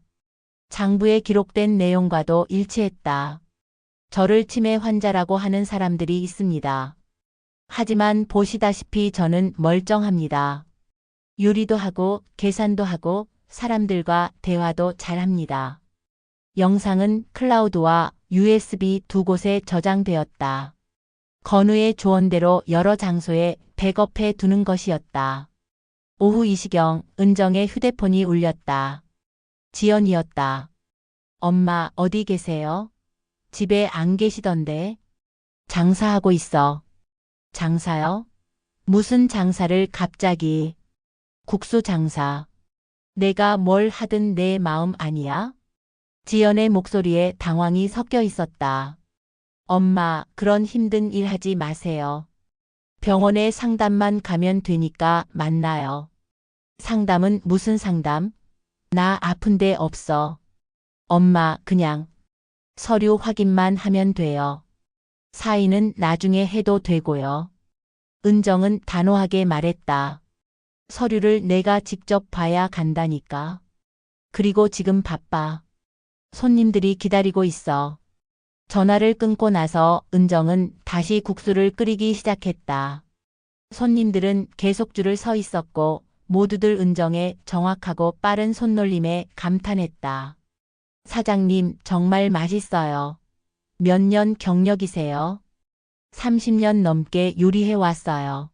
장부에 기록된 내용과도 일치했다. 저를 치매 환자라고 하는 사람들이 있습니다. 하지만 보시다시피 저는 멀쩡합니다. 요리도 하고 계산도 하고 사람들과 대화도 잘합니다. 영상은 클라우드와 USB 두 곳에 저장되었다. 건우의 조언대로 여러 장소에 백업해 두는 것이었다. 오후 2시경 은정의 휴대폰이 울렸다. 지연이었다. 엄마 어디 계세요? 집에 안 계시던데. 장사하고 있어. 장사요? 무슨 장사를 갑자기? 국수 장사. 내가 뭘 하든 내 마음 아니야? 지연의 목소리에 당황이 섞여 있었다. 엄마, 그런 힘든 일 하지 마세요. 병원에 상담만 가면 되니까 만나요. 상담은 무슨 상담? 나 아픈데 없어. 엄마, 그냥 서류 확인만 하면 돼요. 사인은 나중에 해도 되고요. 은정은 단호하게 말했다. 서류를 내가 직접 봐야 간다니까. 그리고 지금 바빠. 손님들이 기다리고 있어. 전화를 끊고 나서 은정은 다시 국수를 끓이기 시작했다. 손님들은 계속 줄을 서 있었고 모두들 은정의 정확하고 빠른 손놀림에 감탄했다. 사장님, 정말 맛있어요. 몇 년 경력이세요? 30년 넘게 요리해 왔어요.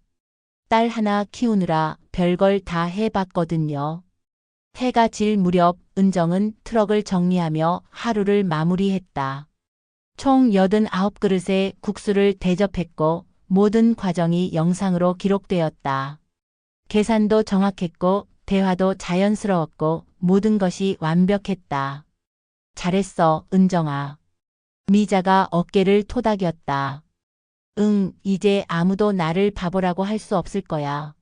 딸 하나 키우느라 별걸 다 해봤거든요. 해가 질 무렵 은정은 트럭을 정리하며 하루를 마무리했다. 총 89그릇의 국수를 대접했고 모든 과정이 영상으로 기록되었다. 계산도 정확했고 대화도 자연스러웠고 모든 것이 완벽했다. 잘했어, 은정아. 미자가 어깨를 토닥였다. 응, 이제 아무도 나를 바보라고 할 수 없을 거야.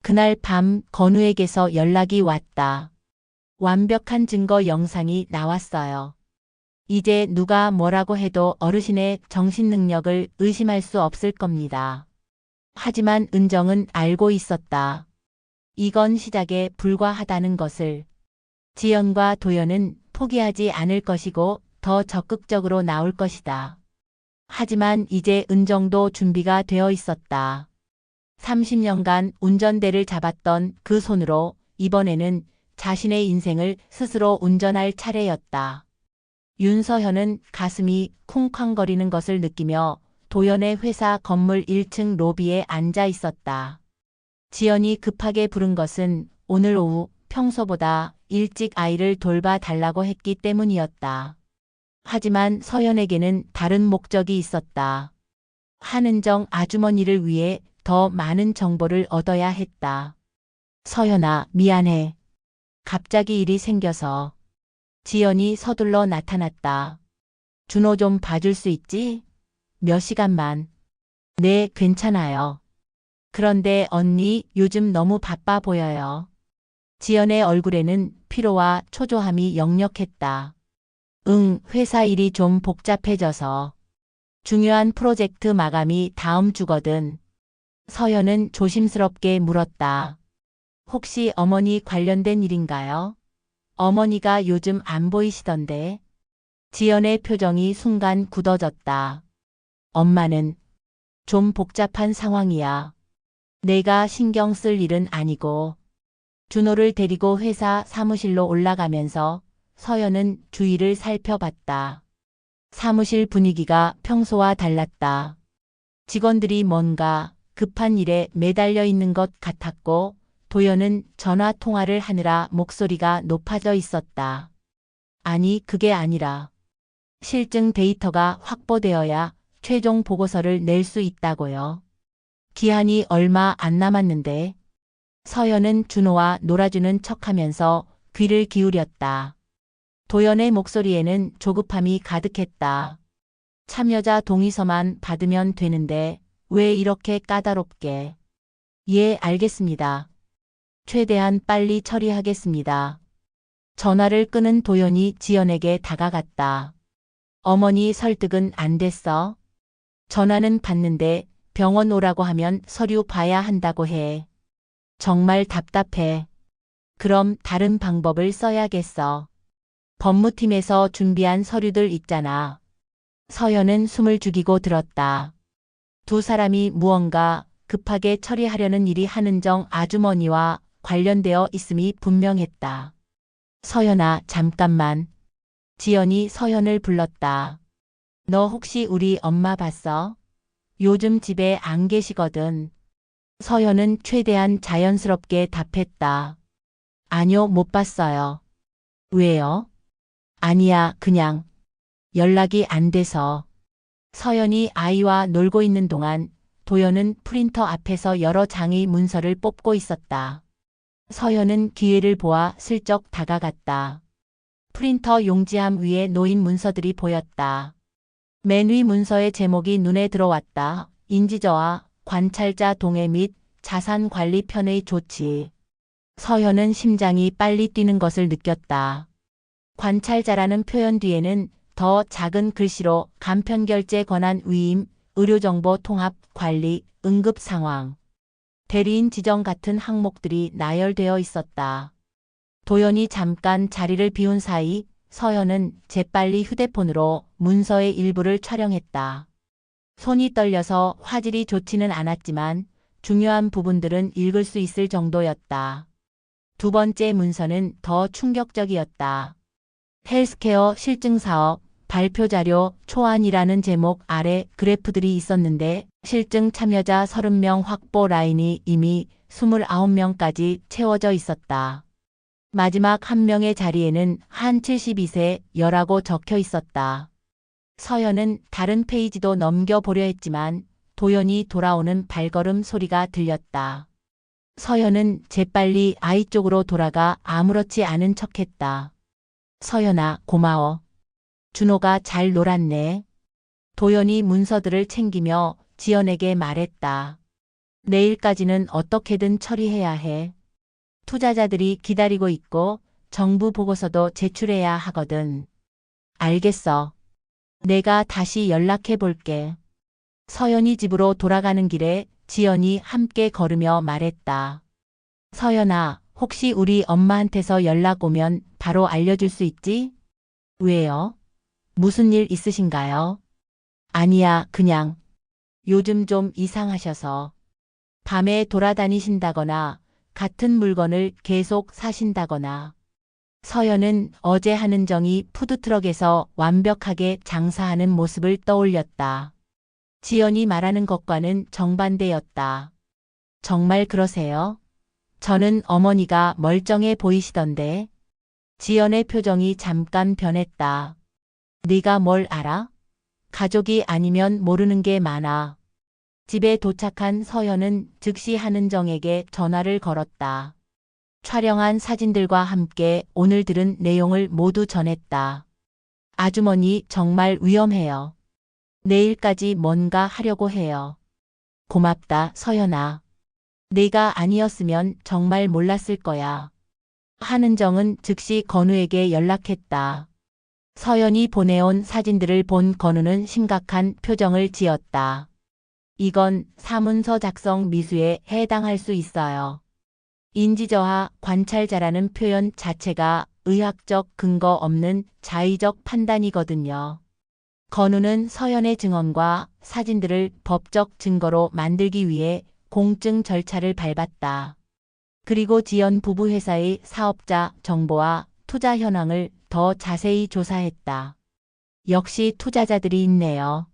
그날 밤 건우에게서 연락이 왔다. 완벽한 증거 영상이 나왔어요. 이제 누가 뭐라고 해도 어르신의 정신 능력을 의심할 수 없을 겁니다. 하지만 은정은 알고 있었다. 이건 시작에 불과하다는 것을. 지연과 도연은 포기하지 않을 것이고 더 적극적으로 나올 것이다. 하지만 이제 은정도 준비가 되어 있었다. 30년간 운전대를 잡았던 그 손으로 이번에는 자신의 인생을 스스로 운전할 차례였다. 윤서현은 가슴이 쿵쾅거리는 것을 느끼며 도연의 회사 건물 1층 로비에 앉아 있었다. 지연이 급하게 부른 것은 오늘 오후 평소보다 일찍 아이를 돌봐 달라고 했기 때문이었다. 하지만 서연에게는 다른 목적이 있었다. 한은정 아주머니를 위해 더 많은 정보를 얻어야 했다. 서연아, 미안해. 갑자기 일이 생겨서. 지연이 서둘러 나타났다. 준호 좀 봐줄 수 있지? 몇 시간만. 네, 괜찮아요. 그런데 언니 요즘 너무 바빠 보여요. 지연의 얼굴에는 피로와 초조함이 역력했다. 응, 회사 일이 좀 복잡해져서. 중요한 프로젝트 마감이 다음 주거든. 서연은 조심스럽게 물었다. 혹시 어머니 관련된 일인가요? 어머니가 요즘 안 보이시던데. 지연의 표정이 순간 굳어졌다. 엄마는 좀 복잡한 상황이야. 내가 신경 쓸 일은 아니고. 준호를 데리고 회사 사무실로 올라가면서 서연은 주위를 살펴봤다. 사무실 분위기가 평소와 달랐다. 직원들이 뭔가 급한 일에 매달려 있는 것 같았고 도연은 전화 통화를 하느라 목소리가 높아져 있었다. 아니, 그게 아니라 실증 데이터가 확보되어야 최종 보고서를 낼 수 있다고요. 기한이 얼마 안 남았는데. 서연은 준호와 놀아주는 척하면서 귀를 기울였다. 도연의 목소리에는 조급함이 가득했다. 참여자 동의서만 받으면 되는데 왜 이렇게 까다롭게? 예, 알겠습니다. 최대한 빨리 처리하겠습니다. 전화를 끊은 도연이 지연에게 다가갔다. 어머니 설득은 안 됐어? 전화는 받는데 병원 오라고 하면 서류 봐야 한다고 해. 정말 답답해. 그럼 다른 방법을 써야겠어. 법무팀에서 준비한 서류들 있잖아. 서연은 숨을 죽이고 들었다. 두 사람이 무언가 급하게 처리하려는 일이 한은정 아주머니와 관련되어 있음이 분명했다. 서연아, 잠깐만. 지연이 서연을 불렀다. 너 혹시 우리 엄마 봤어? 요즘 집에 안 계시거든. 서연은 최대한 자연스럽게 답했다. 아니요, 못 봤어요. 왜요? 아니야, 그냥 연락이 안 돼서. 서연이 아이와 놀고 있는 동안 도연은 프린터 앞에서 여러 장의 문서를 뽑고 있었다. 서연은 기회를 보아 슬쩍 다가갔다. 프린터 용지함 위에 놓인 문서들이 보였다. 맨 위 문서의 제목이 눈에 들어왔다. 인지저하, 관찰자 동의 및 자산관리편의 조치. 서연은 심장이 빨리 뛰는 것을 느꼈다. 관찰자라는 표현 뒤에는 더 작은 글씨로 간편결제 권한 위임, 의료정보 통합, 관리, 응급상황, 대리인 지정 같은 항목들이 나열되어 있었다. 도연이 잠깐 자리를 비운 사이 서연은 재빨리 휴대폰으로 문서의 일부를 촬영했다. 손이 떨려서 화질이 좋지는 않았지만 중요한 부분들은 읽을 수 있을 정도였다. 두 번째 문서는 더 충격적이었다. 헬스케어 실증사업 발표자료 초안이라는 제목 아래 그래프들이 있었는데 실증 참여자 30명 확보 라인이 이미 29명까지 채워져 있었다. 마지막 한 명의 자리에는 한 72세 여라고 적혀 있었다. 서연은 다른 페이지도 넘겨보려 했지만 도연이 돌아오는 발걸음 소리가 들렸다. 서연은 재빨리 아이 쪽으로 돌아가 아무렇지 않은 척했다. 서연아, 고마워. 준호가 잘 놀았네. 도연이 문서들을 챙기며 지연에게 말했다. 내일까지는 어떻게든 처리해야 해. 투자자들이 기다리고 있고 정부 보고서도 제출해야 하거든. 알겠어. 내가 다시 연락해 볼게. 서연이 집으로 돌아가는 길에 지연이 함께 걸으며 말했다. 서연아, 혹시 우리 엄마한테서 연락 오면 바로 알려줄 수 있지? 왜요? 무슨 일 있으신가요? 아니야, 그냥. 요즘 좀 이상하셔서. 밤에 돌아다니신다거나 같은 물건을 계속 사신다거나. 서연은 어제 한은정이 푸드트럭에서 완벽하게 장사하는 모습을 떠올렸다. 지연이 말하는 것과는 정반대였다. 정말 그러세요? 저는 어머니가 멀쩡해 보이시던데. 지연의 표정이 잠깐 변했다. 네가 뭘 알아? 가족이 아니면 모르는 게 많아. 집에 도착한 서연은 즉시 한은정에게 전화를 걸었다. 촬영한 사진들과 함께 오늘 들은 내용을 모두 전했다. 아주머니 정말 위험해요. 내일까지 뭔가 하려고 해요. 고맙다, 서연아. 네가 아니었으면 정말 몰랐을 거야. 한은정은 즉시 건우에게 연락했다. 서연이 보내온 사진들을 본 건우는 심각한 표정을 지었다. 이건 사문서 작성 미수에 해당할 수 있어요. 인지저하 관찰자라는 표현 자체가 의학적 근거 없는 자의적 판단이거든요. 건우는 서연의 증언과 사진들을 법적 증거로 만들기 위해 공증 절차를 밟았다. 그리고 지연 부부 회사의 사업자 정보와 투자 현황을 더 자세히 조사했다. 역시 투자자들이 있네요.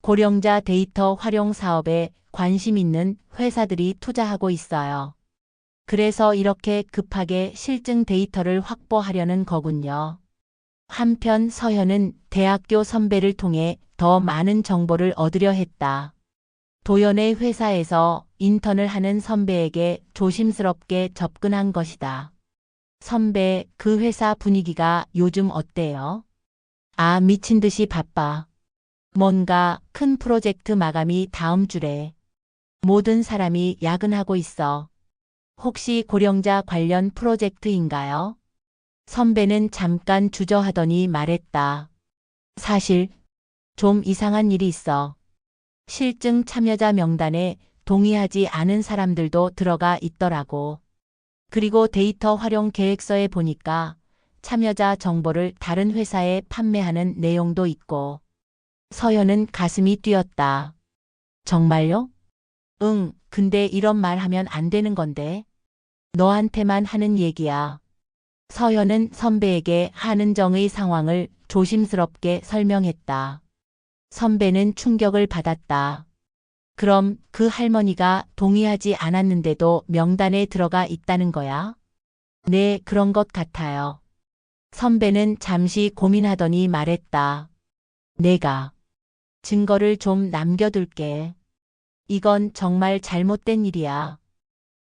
고령자 데이터 활용 사업에 관심 있는 회사들이 투자하고 있어요. 그래서 이렇게 급하게 실증 데이터를 확보하려는 거군요. 한편 서현은 대학교 선배를 통해 더 많은 정보를 얻으려 했다. 도연의 회사에서 인턴을 하는 선배에게 조심스럽게 접근한 것이다. 선배, 그 회사 분위기가 요즘 어때요? 아, 미친 듯이 바빠. 뭔가 큰 프로젝트 마감이 다음 주래. 모든 사람이 야근하고 있어. 혹시 고령자 관련 프로젝트인가요? 선배는 잠깐 주저하더니 말했다. 사실 좀 이상한 일이 있어. 실증 참여자 명단에 동의하지 않은 사람들도 들어가 있더라고. 그리고 데이터 활용 계획서에 보니까 참여자 정보를 다른 회사에 판매하는 내용도 있고. 서연은 가슴이 뛰었다. 정말요? 응, 근데 이런 말 하면 안 되는 건데. 너한테만 하는 얘기야. 서연은 선배에게 한은정의 상황을 조심스럽게 설명했다. 선배는 충격을 받았다. 그럼 그 할머니가 동의하지 않았는데도 명단에 들어가 있다는 거야? 네, 그런 것 같아요. 선배는 잠시 고민하더니 말했다. 내가 증거를 좀 남겨둘게. 이건 정말 잘못된 일이야.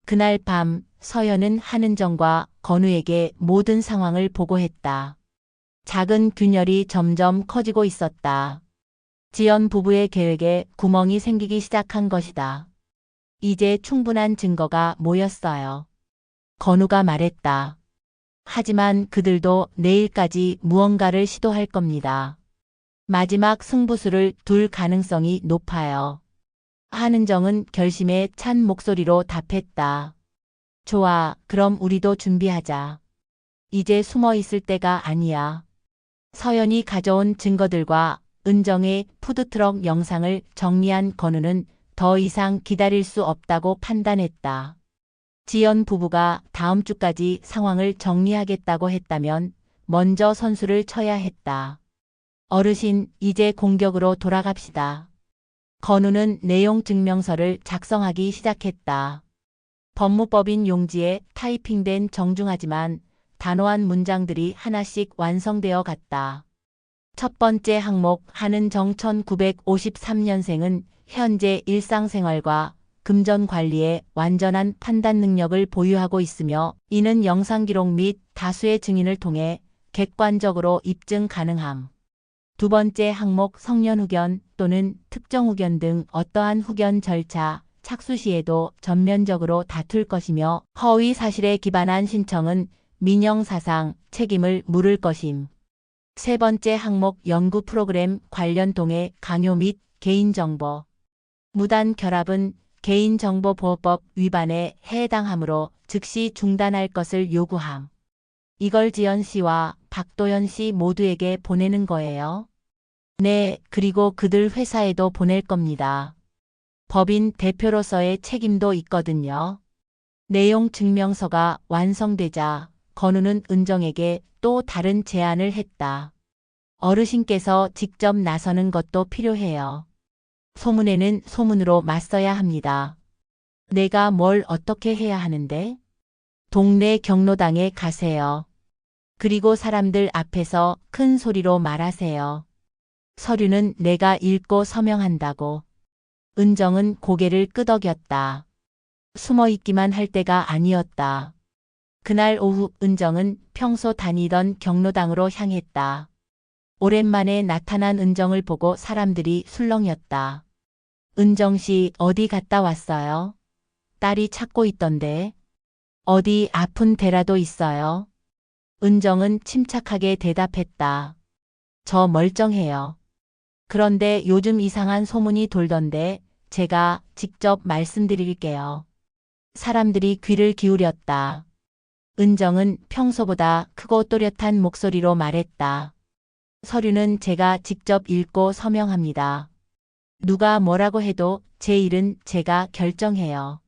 그날 밤 서연은 한은정과 건우에게 모든 상황을 보고했다. 작은 균열이 점점 커지고 있었다. 지연 부부의 계획에 구멍이 생기기 시작한 것이다. 이제 충분한 증거가 모였어요. 건우가 말했다. 하지만 그들도 내일까지 무언가를 시도할 겁니다. 마지막 승부수를 둘 가능성이 높아요. 한은정은 결심에 찬 목소리로 답했다. 좋아, 그럼 우리도 준비하자. 이제 숨어 있을 때가 아니야. 서연이 가져온 증거들과 은정의 푸드트럭 영상을 정리한 건우는 더 이상 기다릴 수 없다고 판단했다. 지연 부부가 다음 주까지 상황을 정리하겠다고 했다면 먼저 선수를 쳐야 했다. 어르신, 이제 공격으로 돌아갑시다. 건우는 내용 증명서를 작성하기 시작했다. 법무법인 용지에 타이핑된 정중하지만 단호한 문장들이 하나씩 완성되어 갔다. 첫 번째 항목 한은정 1953년생은 현재 일상생활과 금전 관리에 완전한 판단 능력을 보유하고 있으며 이는 영상기록 및 다수의 증인을 통해 객관적으로 입증 가능함. 두 번째 항목 성년 후견 또는 특정 후견 등 어떠한 후견 절차, 착수 시에도 전면적으로 다툴 것이며 허위 사실에 기반한 신청은 민형사상 책임을 물을 것임. 세 번째 항목 연구 프로그램 관련 동의 강요 및 개인정보. 무단 결합은 개인정보보호법 위반에 해당하므로 즉시 중단할 것을 요구함. 이걸 지연 씨와 박도연 씨 모두에게 보내는 거예요. 네, 그리고 그들 회사에도 보낼 겁니다. 법인 대표로서의 책임도 있거든요. 내용 증명서가 완성되자 건우는 은정에게 또 다른 제안을 했다. 어르신께서 직접 나서는 것도 필요해요. 소문에는 소문으로 맞서야 합니다. 내가 뭘 어떻게 해야 하는데? 동네 경로당에 가세요. 그리고 사람들 앞에서 큰 소리로 말하세요. 서류는 내가 읽고 서명한다고. 은정은 고개를 끄덕였다. 숨어 있기만 할 때가 아니었다. 그날 오후 은정은 평소 다니던 경로당으로 향했다. 오랜만에 나타난 은정을 보고 사람들이 술렁였다. 은정 씨 어디 갔다 왔어요? 딸이 찾고 있던데. 어디 아픈 데라도 있어요? 은정은 침착하게 대답했다. 저 멀쩡해요. 그런데 요즘 이상한 소문이 돌던데 제가 직접 말씀드릴게요. 사람들이 귀를 기울였다. 은정은 평소보다 크고 또렷한 목소리로 말했다. 서류는 제가 직접 읽고 서명합니다. 누가 뭐라고 해도 제 일은 제가 결정해요.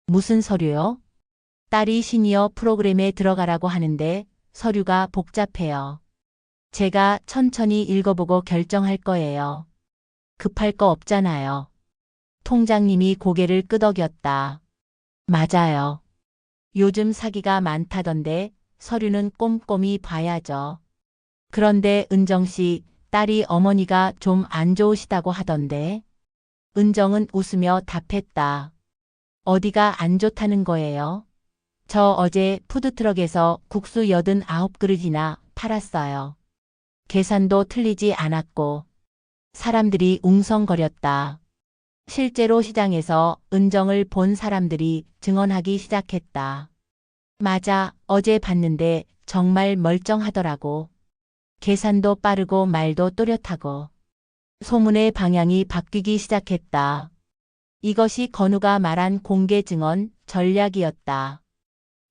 무슨 서류요? 딸이 시니어 프로그램에 들어가라고 하는데 서류가 복잡해요. 제가 천천히 읽어보고 결정할 거예요. 급할 거 없잖아요. 통장님이 고개를 끄덕였다. 맞아요. 요즘 사기가 많다던데 서류는 꼼꼼히 봐야죠. 그런데 은정 씨, 딸이 어머니가 좀 안 좋으시다고 하던데. 은정은 웃으며 답했다. 어디가 안 좋다는 거예요? 저 어제 푸드트럭에서 국수 89그릇이나 팔았어요. 계산도 틀리지 않았고. 사람들이 웅성거렸다. 실제로 시장에서 은정을 본 사람들이 증언하기 시작했다. 맞아, 어제 봤는데 정말 멀쩡하더라고. 계산도 빠르고 말도 또렷하고. 소문의 방향이 바뀌기 시작했다. 이것이 건우가 말한 공개 증언 전략이었다.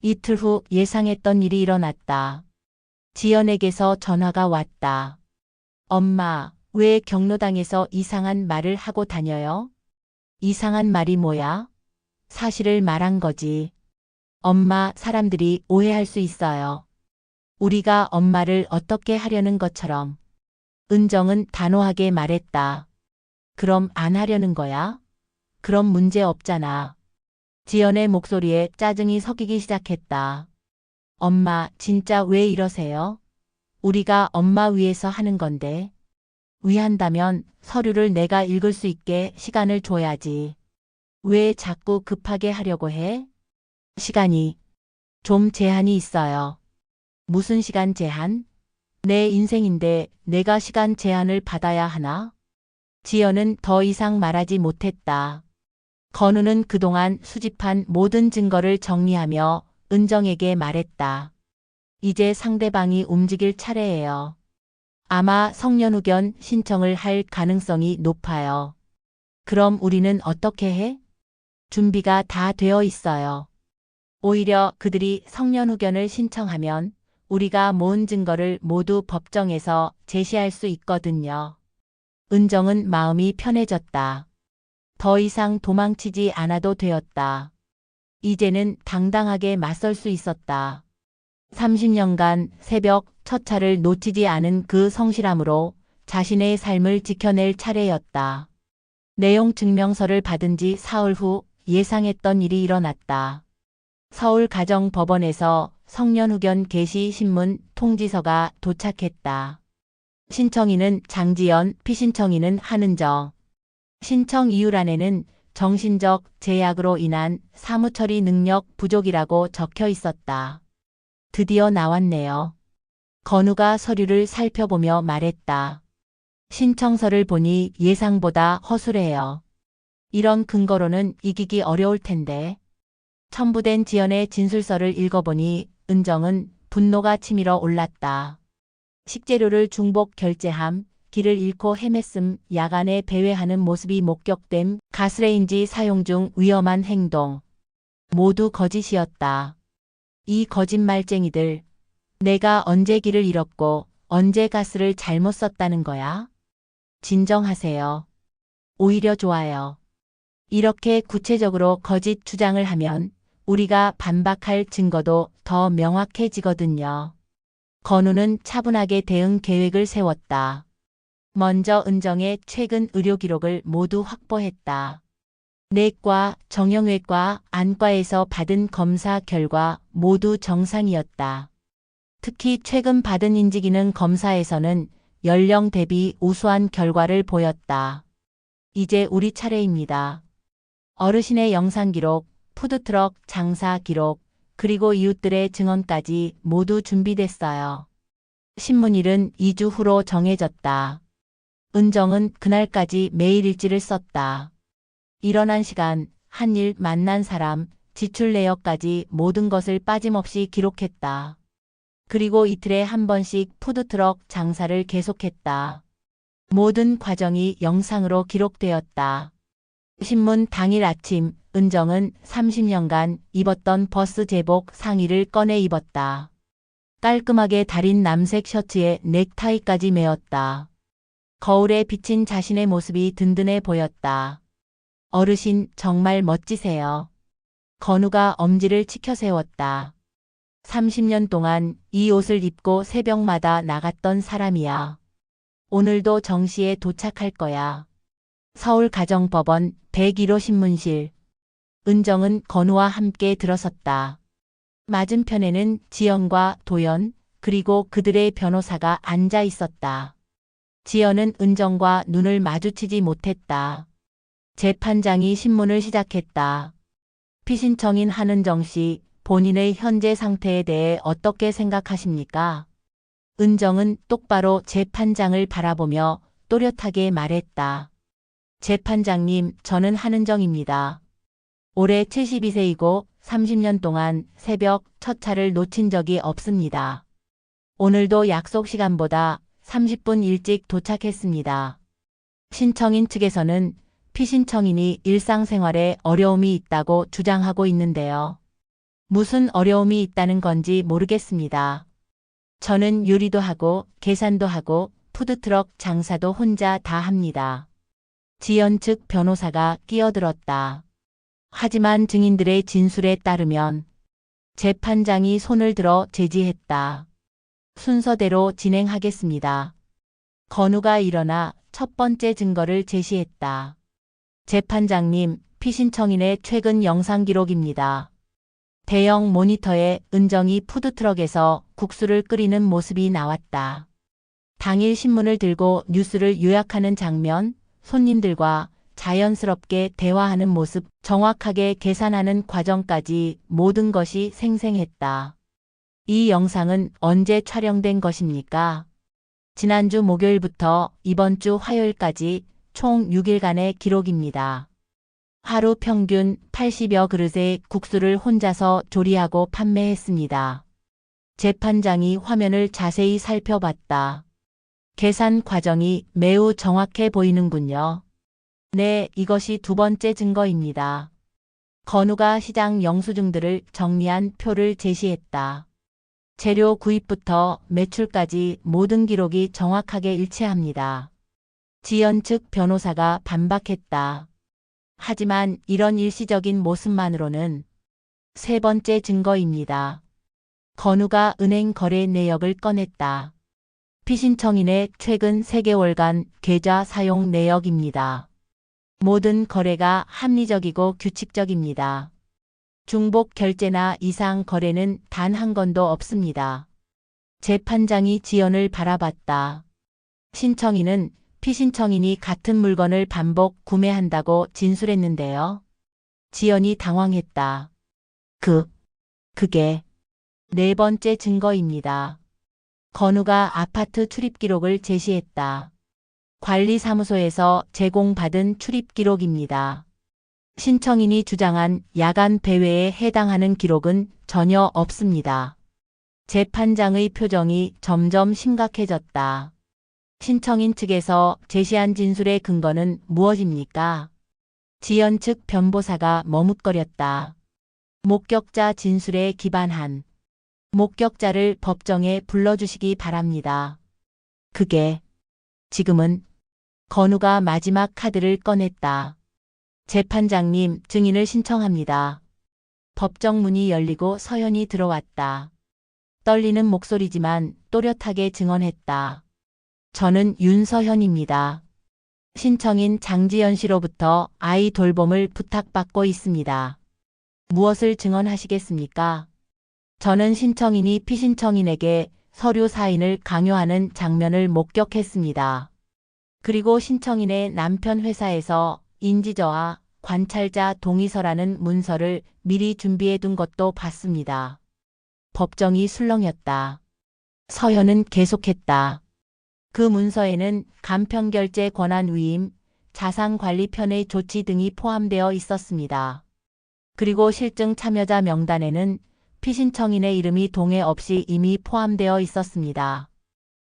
이틀 후 예상했던 일이 일어났다. 지연에게서 전화가 왔다. 엄마, 왜 경로당에서 이상한 말을 하고 다녀요? 이상한 말이 뭐야? 사실을 말한 거지. 엄마, 사람들이 오해할 수 있어요. 우리가 엄마를 어떻게 하려는 것처럼. 은정은 단호하게 말했다. 그럼 안 하려는 거야? 그럼 문제 없잖아. 지연의 목소리에 짜증이 섞이기 시작했다. 엄마, 진짜 왜 이러세요? 우리가 엄마 위해서 하는 건데. 위한다면 서류를 내가 읽을 수 있게 시간을 줘야지. 왜 자꾸 급하게 하려고 해? 시간이 좀 제한이 있어요. 무슨 시간 제한? 내 인생인데 내가 시간 제한을 받아야 하나? 지연은 더 이상 말하지 못했다. 건우는 그동안 수집한 모든 증거를 정리하며 은정에게 말했다. 이제 상대방이 움직일 차례예요. 아마 성년후견 신청을 할 가능성이 높아요. 그럼 우리는 어떻게 해? 준비가 다 되어 있어요. 오히려 그들이 성년후견을 신청하면 우리가 모은 증거를 모두 법정에서 제시할 수 있거든요. 은정은 마음이 편해졌다. 더 이상 도망치지 않아도 되었다. 이제는 당당하게 맞설 수 있었다. 30년간 새벽 첫 차를 놓치지 않은 그 성실함으로 자신의 삶을 지켜낼 차례였다. 내용 증명서를 받은 지 사흘 후 예상했던 일이 일어났다. 서울가정법원에서 성년후견 개시 신문 통지서가 도착했다. 신청인은 장지연, 피신청인은 한은정. 신청 이유란에는 정신적 제약으로 인한 사무처리 능력 부족이라고 적혀 있었다. 드디어 나왔네요. 건우가 서류를 살펴보며 말했다. 신청서를 보니 예상보다 허술해요. 이런 근거로는 이기기 어려울 텐데. 첨부된 지연의 진술서를 읽어보니 은정은 분노가 치밀어 올랐다. 식재료를 중복 결제함, 길을 잃고 헤맸음, 야간에 배회하는 모습이 목격됨, 가스레인지 사용 중 위험한 행동. 모두 거짓이었다. 이 거짓말쟁이들. 내가 언제 길을 잃었고 언제 가스를 잘못 썼다는 거야? 진정하세요. 오히려 좋아요. 이렇게 구체적으로 거짓 주장을 하면 우리가 반박할 증거도 더 명확해지거든요. 건우는 차분하게 대응 계획을 세웠다. 먼저 은정의 최근 의료 기록을 모두 확보했다. 내과, 정형외과, 안과에서 받은 검사 결과 모두 정상이었다. 특히 최근 받은 인지기능 검사에서는 연령 대비 우수한 결과를 보였다. 이제 우리 차례입니다. 어르신의 영상 기록, 푸드트럭 장사 기록, 그리고 이웃들의 증언까지 모두 준비됐어요. 신문일은 2주 후로 정해졌다. 은정은 그날까지 매일 일지를 썼다. 일어난 시간, 한 일, 만난 사람, 지출 내역까지 모든 것을 빠짐없이 기록했다. 그리고 이틀에 한 번씩 푸드트럭 장사를 계속했다. 모든 과정이 영상으로 기록되었다. 신문 당일 아침, 은정은 30년간 입었던 버스 제복 상의를 꺼내 입었다. 깔끔하게 다린 남색 셔츠에 넥타이까지 메었다. 거울에 비친 자신의 모습이 든든해 보였다. 어르신 정말 멋지세요. 건우가 엄지를 치켜 세웠다. 30년 동안 이 옷을 입고 새벽마다 나갔던 사람이야. 오늘도 정시에 도착할 거야. 서울가정법원 101호 신문실. 은정은 건우와 함께 들어섰다. 맞은편에는 지연과 도연, 그리고 그들의 변호사가 앉아 있었다. 지연은 은정과 눈을 마주치지 못했다. 재판장이 신문을 시작했다. 피신청인 한은정 씨, 본인의 현재 상태에 대해 어떻게 생각하십니까? 은정은 똑바로 재판장을 바라보며 또렷하게 말했다. 재판장님, 저는 한은정입니다. 올해 72세이고 30년 동안 새벽 첫 차를 놓친 적이 없습니다. 오늘도 약속 시간보다 30분 일찍 도착했습니다. 신청인 측에서는 피신청인이 일상생활에 어려움이 있다고 주장하고 있는데요. 무슨 어려움이 있다는 건지 모르겠습니다. 저는 요리도 하고 계산도 하고 푸드트럭 장사도 혼자 다 합니다. 지연 측 변호사가 끼어들었다. 하지만 증인들의 진술에 따르면 재판장이 손을 들어 제지했다. 순서대로 진행하겠습니다. 건우가 일어나 첫 번째 증거를 제시했다. 재판장님, 피신청인의 최근 영상 기록입니다. 대형 모니터에 은정이 푸드트럭에서 국수를 끓이는 모습이 나왔다. 당일 신문을 들고 뉴스를 요약하는 장면, 손님들과 자연스럽게 대화하는 모습, 정확하게 계산하는 과정까지 모든 것이 생생했다. 이 영상은 언제 촬영된 것입니까? 지난주 목요일부터 이번 주 화요일까지 총 6일간의 기록입니다. 하루 평균 80여 그릇의 국수를 혼자서 조리하고 판매했습니다. 재판장이 화면을 자세히 살펴봤다. 계산 과정이 매우 정확해 보이는군요. 네, 이것이 두 번째 증거입니다. 건우가 시장 영수증들을 정리한 표를 제시했다. 재료 구입부터 매출까지 모든 기록이 정확하게 일치합니다. 지연 측 변호사가 반박했다. 하지만 이런 일시적인 모습만으로는 세 번째 증거입니다. 건우가 은행 거래 내역을 꺼냈다. 피신청인의 최근 3개월간 계좌 사용 내역입니다. 모든 거래가 합리적이고 규칙적입니다. 중복 결제나 이상 거래는 단 한 건도 없습니다. 재판장이 지연을 바라봤다. 신청인은 피신청인이 같은 물건을 반복 구매한다고 진술했는데요. 지연이 당황했다. 그게 네 번째 증거입니다. 건우가 아파트 출입 기록을 제시했다. 관리사무소에서 제공받은 출입 기록입니다. 신청인이 주장한 야간 배회에 해당하는 기록은 전혀 없습니다. 재판장의 표정이 점점 심각해졌다. 신청인 측에서 제시한 진술의 근거는 무엇입니까? 지연 측 변호사가 머뭇거렸다. 목격자 진술에 기반한 목격자를 법정에 불러주시기 바랍니다. 지금은 건우가 마지막 카드를 꺼냈다. 재판장님, 증인을 신청합니다. 법정 문이 열리고 서현이 들어왔다. 떨리는 목소리지만 또렷하게 증언했다. 저는 윤서현입니다. 신청인 장지연 씨로부터 아이 돌봄을 부탁받고 있습니다. 무엇을 증언하시겠습니까? 저는 신청인이 피신청인에게 서류 사인을 강요하는 장면을 목격했습니다. 그리고 신청인의 남편 회사에서 인지저하 관찰자 동의서라는 문서를 미리 준비해 둔 것도 봤습니다. 법정이 술렁였다. 서현은 계속했다. 그 문서에는 간편결제 권한 위임, 자산관리편의 조치 등이 포함되어 있었습니다. 그리고 실증 참여자 명단에는 피신청인의 이름이 동의 없이 이미 포함되어 있었습니다.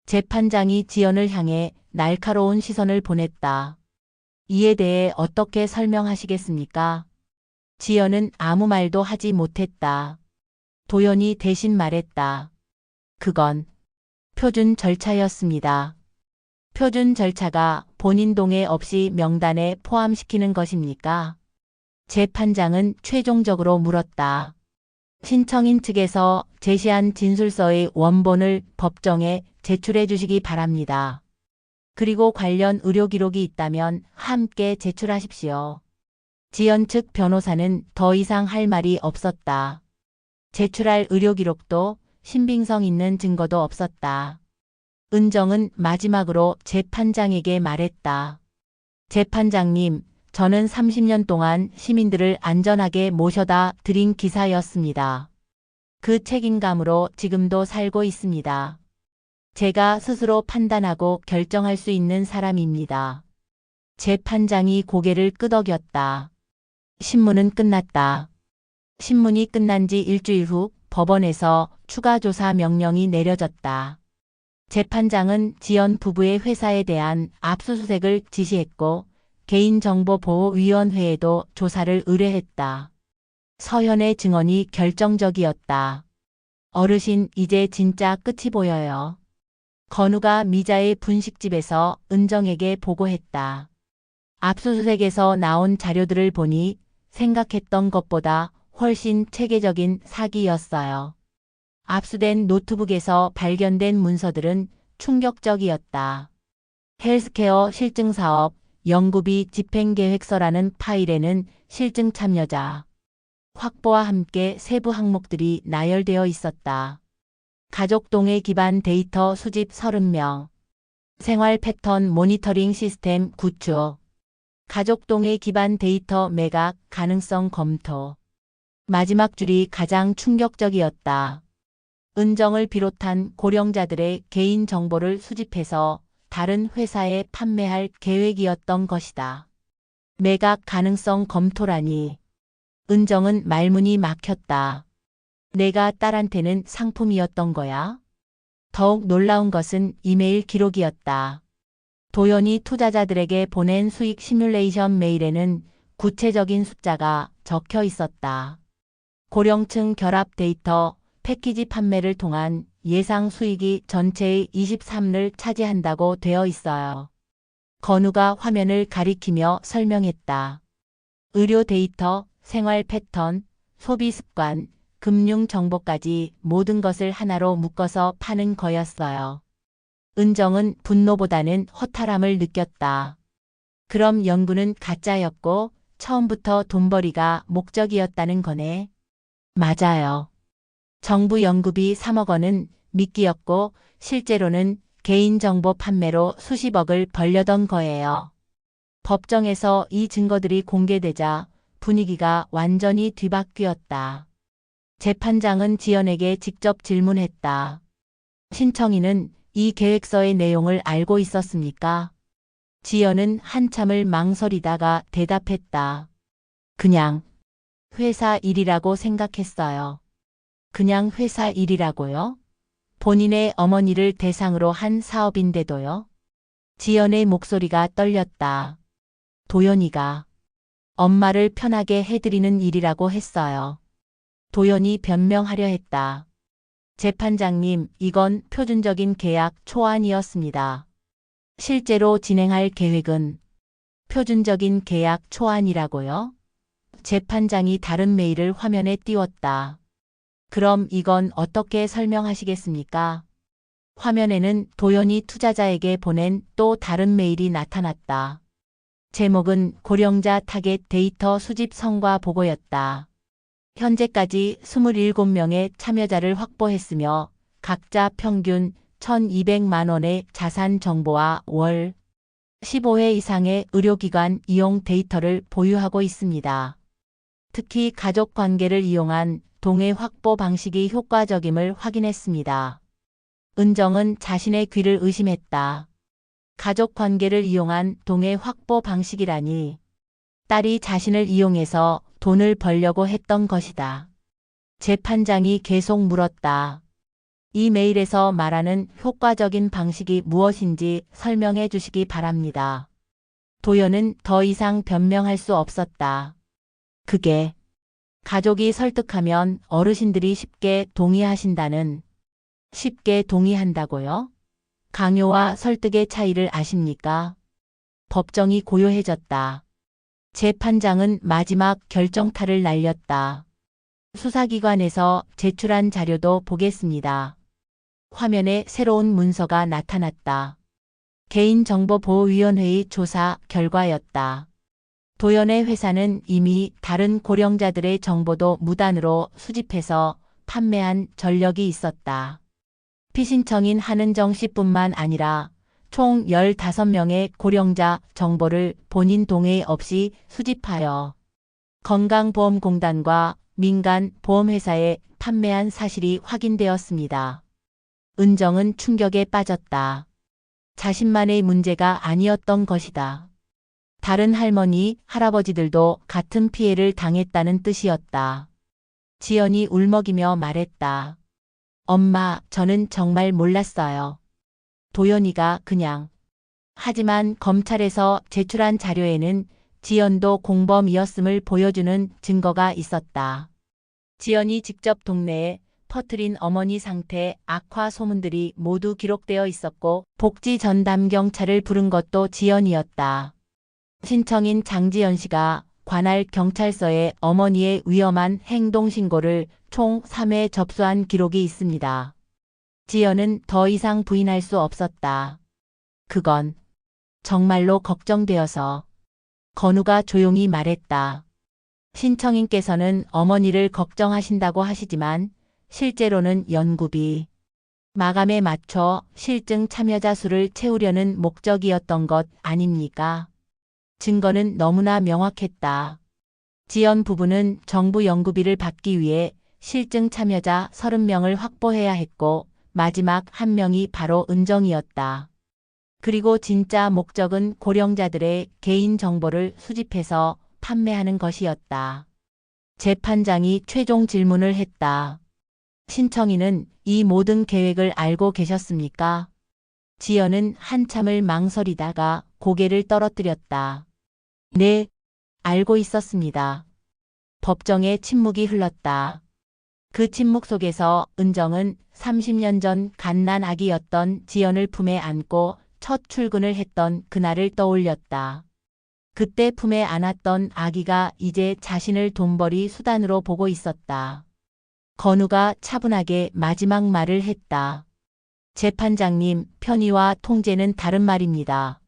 재판장이 지연을 향해 날카로운 시선을 보냈다. 이에 대해 어떻게 설명하시겠습니까? 지연은 아무 말도 하지 못했다. 도연이 대신 말했다. 그건 표준 절차였습니다. 표준 절차가 본인 동의 없이 명단에 포함시키는 것입니까? 재판장은 최종적으로 물었다. 신청인 측에서 제시한 진술서의 원본을 법정에 제출해 주시기 바랍니다. 그리고 관련 의료 기록이 있다면 함께 제출하십시오. 지연 측 변호사는 더 이상 할 말이 없었다. 제출할 의료 기록도 신빙성 있는 증거도 없었다. 은정은 마지막으로 재판장에게 말했다. 재판장님, 저는 30년 동안 시민들을 안전하게 모셔다 드린 기사였습니다. 그 책임감으로 지금도 살고 있습니다. 제가 스스로 판단하고 결정할 수 있는 사람입니다. 재판장이 고개를 끄덕였다. 신문은 끝났다. 신문이 끝난 지 일주일 후 법원에서 추가 조사 명령이 내려졌다. 재판장은 지연 부부의 회사에 대한 압수수색을 지시했고 개인정보보호위원회에도 조사를 의뢰했다. 서현의 증언이 결정적이었다. 어르신, 이제 진짜 끝이 보여요. 건우가 미자의 분식집에서 은정에게 보고했다. 압수수색에서 나온 자료들을 보니 생각했던 것보다 훨씬 체계적인 사기였어요. 압수된 노트북에서 발견된 문서들은 충격적이었다. 헬스케어 실증사업 연구비 집행계획서라는 파일에는 실증 참여자 확보와 함께 세부 항목들이 나열되어 있었다. 가족 동의 기반 데이터 수집 30명, 생활 패턴 모니터링 시스템 구축, 가족 동의 기반 데이터 매각 가능성 검토. 마지막 줄이 가장 충격적이었다. 은정을 비롯한 고령자들의 개인 정보를 수집해서 다른 회사에 판매할 계획이었던 것이다. 매각 가능성 검토라니. 은정은 말문이 막혔다. 내가 딸한테는 상품이었던 거야? 더욱 놀라운 것은 이메일 기록이었다. 도연이 투자자들에게 보낸 수익 시뮬레이션 메일에는 구체적인 숫자가 적혀 있었다. 고령층 결합 데이터 패키지 판매를 통한 예상 수익이 전체의 23를 차지한다고 되어 있어요. 건우가 화면을 가리키며 설명했다. 의료 데이터, 생활 패턴, 소비 습관, 금융 정보까지 모든 것을 하나로 묶어서 파는 거였어요. 은정은 분노보다는 허탈함을 느꼈다. 그럼 연구는 가짜였고 처음부터 돈벌이가 목적이었다는 거네. 맞아요. 정부 연구비 3억 원은 미끼였고 실제로는 개인정보 판매로 수십억을 벌려던 거예요. 법정에서 이 증거들이 공개되자 분위기가 완전히 뒤바뀌었다. 재판장은 지연에게 직접 질문했다. 신청인은 이 계획서의 내용을 알고 있었습니까? 지연은 한참을 망설이다가 대답했다. 그냥 회사 일이라고 생각했어요. 그냥 회사 일이라고요? 본인의 어머니를 대상으로 한 사업인데도요? 지연의 목소리가 떨렸다. 도연이가 엄마를 편하게 해드리는 일이라고 했어요. 도연이 변명하려 했다. 재판장님, 이건 표준적인 계약 초안이었습니다. 실제로 진행할 계획은 표준적인 계약 초안이라고요? 재판장이 다른 메일을 화면에 띄웠다. 그럼 이건 어떻게 설명하시겠습니까? 화면에는 도연이 투자자에게 보낸 또 다른 메일이 나타났다. 제목은 고령자 타겟 데이터 수집 성과 보고였다. 현재까지 27명의 참여자를 확보했으며 각자 평균 1,200만 원의 자산 정보와 월 15회 이상의 의료기관 이용 데이터를 보유하고 있습니다. 특히 가족 관계를 이용한 동의 확보 방식이 효과적임을 확인했습니다. 은정은 자신의 귀를 의심했다. 가족 관계를 이용한 동의 확보 방식이라니. 딸이 자신을 이용해서 돈을 벌려고 했던 것이다. 재판장이 계속 물었다. 이 메일에서 말하는 효과적인 방식이 무엇인지 설명해 주시기 바랍니다. 도연은 더 이상 변명할 수 없었다. 그게 가족이 설득하면 어르신들이 쉽게 동의하신다는. 쉽게 동의한다고요? 강요와 설득의 차이를 아십니까? 법정이 고요해졌다. 재판장은 마지막 결정타를 날렸다. 수사기관에서 제출한 자료도 보겠습니다. 화면에 새로운 문서가 나타났다. 개인정보보호위원회의 조사 결과였다. 도연의 회사는 이미 다른 고령자들의 정보도 무단으로 수집해서 판매한 전력이 있었다. 피신청인 한은정 씨뿐만 아니라 총 15명의 고령자 정보를 본인 동의 없이 수집하여 건강보험공단과 민간 보험회사에 판매한 사실이 확인되었습니다. 은정은 충격에 빠졌다. 자신만의 문제가 아니었던 것이다. 다른 할머니, 할아버지들도 같은 피해를 당했다는 뜻이었다. 지연이 울먹이며 말했다. 엄마, 저는 정말 몰랐어요. 도연이가 그냥. 하지만 검찰에서 제출한 자료에는 지연도 공범이었음을 보여주는 증거가 있었다. 지연이 직접 동네에 퍼뜨린 어머니 상태 악화 소문들이 모두 기록되어 있었고 복지 전담 경찰을 부른 것도 지연이었다. 신청인 장지연 씨가 관할 경찰서에 어머니의 위험한 행동 신고를 총 3회 접수한 기록이 있습니다. 지연은 더 이상 부인할 수 없었다. 그건 정말로 걱정되어서. 건우가 조용히 말했다. 신청인께서는 어머니를 걱정하신다고 하시지만 실제로는 연구비 마감에 맞춰 실증 참여자 수를 채우려는 목적이었던 것 아닙니까? 증거는 너무나 명확했다. 지연 부부는 정부 연구비를 받기 위해 실증 참여자 30명을 확보해야 했고 마지막 한 명이 바로 은정이었다. 그리고 진짜 목적은 고령자들의 개인 정보를 수집해서 판매하는 것이었다. 재판장이 최종 질문을 했다. 신청인은 이 모든 계획을 알고 계셨습니까? 지연은 한참을 망설이다가 고개를 떨어뜨렸다. 네, 알고 있었습니다. 법정에 침묵이 흘렀다. 그 침묵 속에서 은정은 30년 전 갓난아기였던 지연을 품에 안고 첫 출근을 했던 그날을 떠올렸다. 그때 품에 안았던 아기가 이제 자신을 돈벌이 수단으로 보고 있었다. 건우가 차분하게 마지막 말을 했다. 재판장님, 편의와 통제는 다른 말입니다.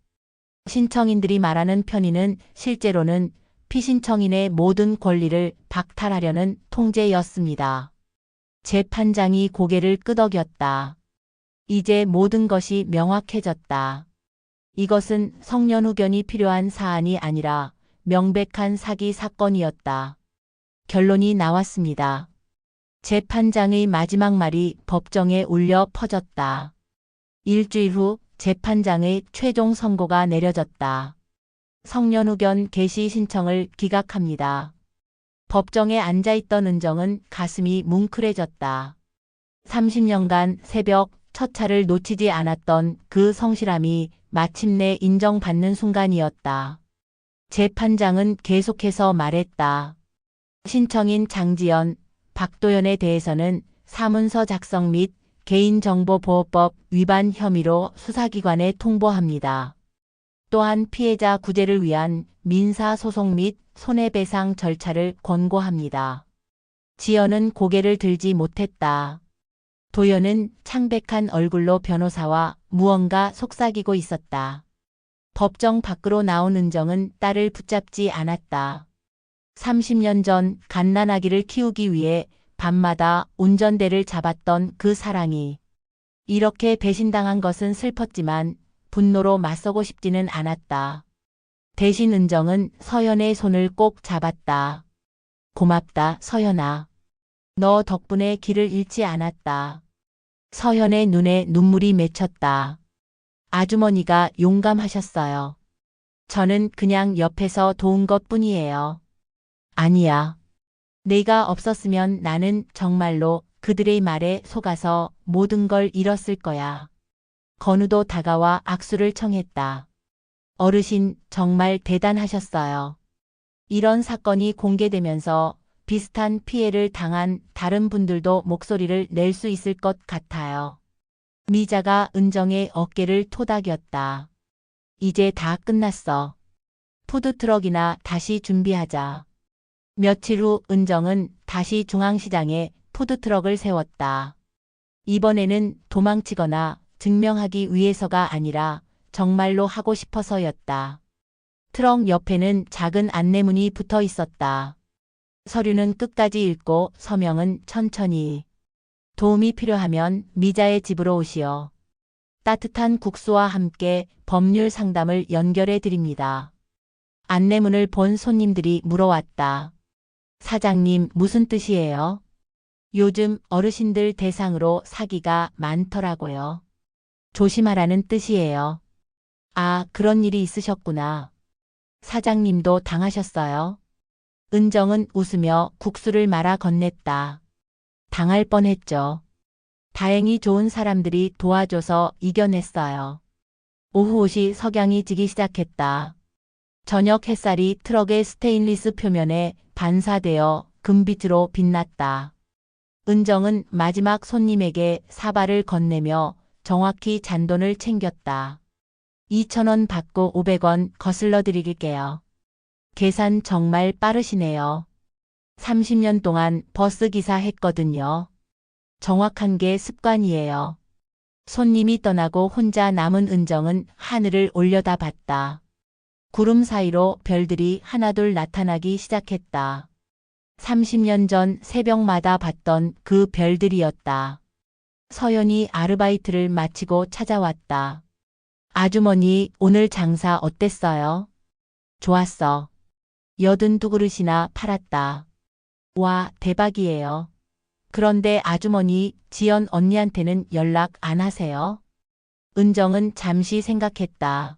신청인들이 말하는 편의는 실제로는 피신청인의 모든 권리를 박탈하려는 통제였습니다. 재판장이 고개를 끄덕였다. 이제 모든 것이 명확해졌다. 이것은 성년후견이 필요한 사안이 아니라 명백한 사기 사건이었다. 결론이 나왔습니다. 재판장의 마지막 말이 법정에 울려 퍼졌다. 일주일 후 재판장의 최종 선고가 내려졌다. 성년후견 개시 신청을 기각합니다. 법정에 앉아있던 은정은 가슴이 뭉클해졌다. 30년간 새벽 첫 차를 놓치지 않았던 그 성실함이 마침내 인정받는 순간이었다. 재판장은 계속해서 말했다. 신청인 장지연, 박도연에 대해서는 사문서 작성 및 개인정보보호법 위반 혐의로 수사기관에 통보합니다. 또한 피해자 구제를 위한 민사소송 및 손해배상 절차를 권고합니다. 지연은 고개를 들지 못했다. 도연은 창백한 얼굴로 변호사와 무언가 속삭이고 있었다. 법정 밖으로 나온 은정은 딸을 붙잡지 않았다. 30년 전 갓난아기를 키우기 위해 밤마다 운전대를 잡았던 그 사랑이 이렇게 배신당한 것은 슬펐지만 분노로 맞서고 싶지는 않았다. 대신 은정은 서연의 손을 꼭 잡았다. 고맙다, 서연아. 너 덕분에 길을 잃지 않았다. 서연의 눈에 눈물이 맺혔다. 아주머니가 용감하셨어요. 저는 그냥 옆에서 도운 것뿐이에요. 아니야. 내가 없었으면 나는 정말로 그들의 말에 속아서 모든 걸 잃었을 거야. 건우도 다가와 악수를 청했다. 어르신 정말 대단하셨어요. 이런 사건이 공개되면서 비슷한 피해를 당한 다른 분들도 목소리를 낼 수 있을 것 같아요. 미자가 은정의 어깨를 토닥였다. 이제 다 끝났어. 푸드트럭이나 다시 준비하자. 며칠 후 은정은 다시 중앙시장에 푸드트럭을 세웠다. 이번에는 도망치거나 증명하기 위해서가 아니라 정말로 하고 싶어서였다. 트럭 옆에는 작은 안내문이 붙어 있었다. 서류는 끝까지 읽고 서명은 천천히. 도움이 필요하면 미자의 집으로 오시오. 따뜻한 국수와 함께 법률 상담을 연결해 드립니다. 안내문을 본 손님들이 물어왔다. 사장님, 무슨 뜻이에요? 요즘 어르신들 대상으로 사기가 많더라고요. 조심하라는 뜻이에요. 아, 그런 일이 있으셨구나. 사장님도 당하셨어요? 은정은 웃으며 국수를 말아 건넸다. 당할 뻔했죠. 다행히 좋은 사람들이 도와줘서 이겨냈어요. 오후 5시 석양이 지기 시작했다. 저녁 햇살이 트럭의 스테인리스 표면에 반사되어 금빛으로 빛났다. 은정은 마지막 손님에게 사발을 건네며 정확히 잔돈을 챙겼다. 2,000원 받고 500원 거슬러 드릴게요. 계산 정말 빠르시네요. 30년 동안 버스 기사 했거든요. 정확한 게 습관이에요. 손님이 떠나고 혼자 남은 은정은 하늘을 올려다봤다. 구름 사이로 별들이 하나둘 나타나기 시작했다. 30년 전 새벽마다 봤던 그 별들이었다. 서연이 아르바이트를 마치고 찾아왔다. 아주머니, 오늘 장사 어땠어요? 좋았어. 82그릇이나 팔았다. 와, 대박이에요. 그런데 아주머니, 지연 언니한테는 연락 안 하세요? 은정은 잠시 생각했다.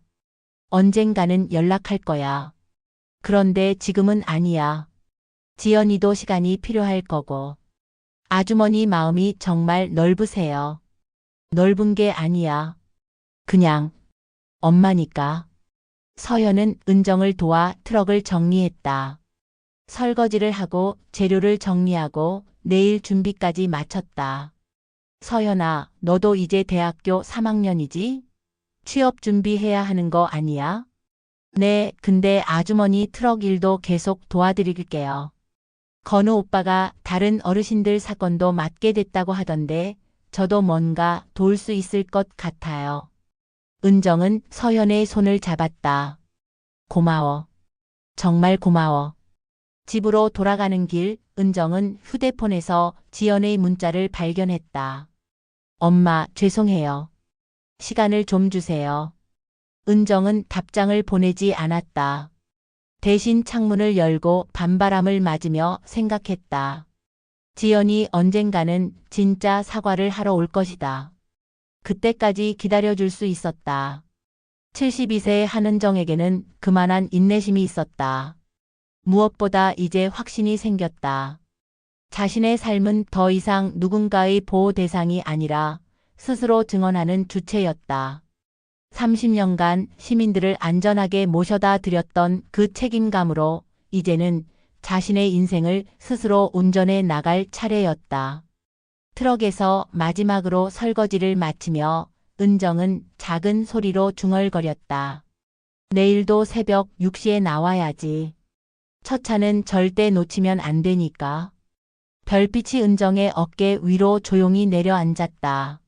언젠가는 연락할 거야. 그런데 지금은 아니야. 지연이도 시간이 필요할 거고. 아주머니 마음이 정말 넓으세요. 넓은 게 아니야. 그냥 엄마니까. 서연은 은정을 도와 트럭을 정리했다. 설거지를 하고 재료를 정리하고 내일 준비까지 마쳤다. 서연아, 너도 이제 대학교 3학년이지? 취업 준비해야 하는 거 아니야? 네, 근데 아주머니 트럭 일도 계속 도와드릴게요. 건우 오빠가 다른 어르신들 사건도 맡게 됐다고 하던데 저도 뭔가 도울 수 있을 것 같아요. 은정은 서연의 손을 잡았다. 고마워. 정말 고마워. 집으로 돌아가는 길, 은정은 휴대폰에서 지연의 문자를 발견했다. 엄마, 죄송해요. 시간을 좀 주세요. 은정은 답장을 보내지 않았다. 대신 창문을 열고 밤바람을 맞으며 생각했다. 지연이 언젠가는 진짜 사과를 하러 올 것이다. 그때까지 기다려줄 수 있었다. 72세의 한은정에게는 그만한 인내심이 있었다. 무엇보다 이제 확신이 생겼다. 자신의 삶은 더 이상 누군가의 보호 대상이 아니라 스스로 증언하는 주체였다. 30년간 시민들을 안전하게 모셔다 드렸던 그 책임감으로 이제는 자신의 인생을 스스로 운전해 나갈 차례였다. 트럭에서 마지막으로 설거지를 마치며 은정은 작은 소리로 중얼거렸다. 내일도 새벽 6시에 나와야지. 첫 차는 절대 놓치면 안 되니까. 별빛이 은정의 어깨 위로 조용히 내려앉았다.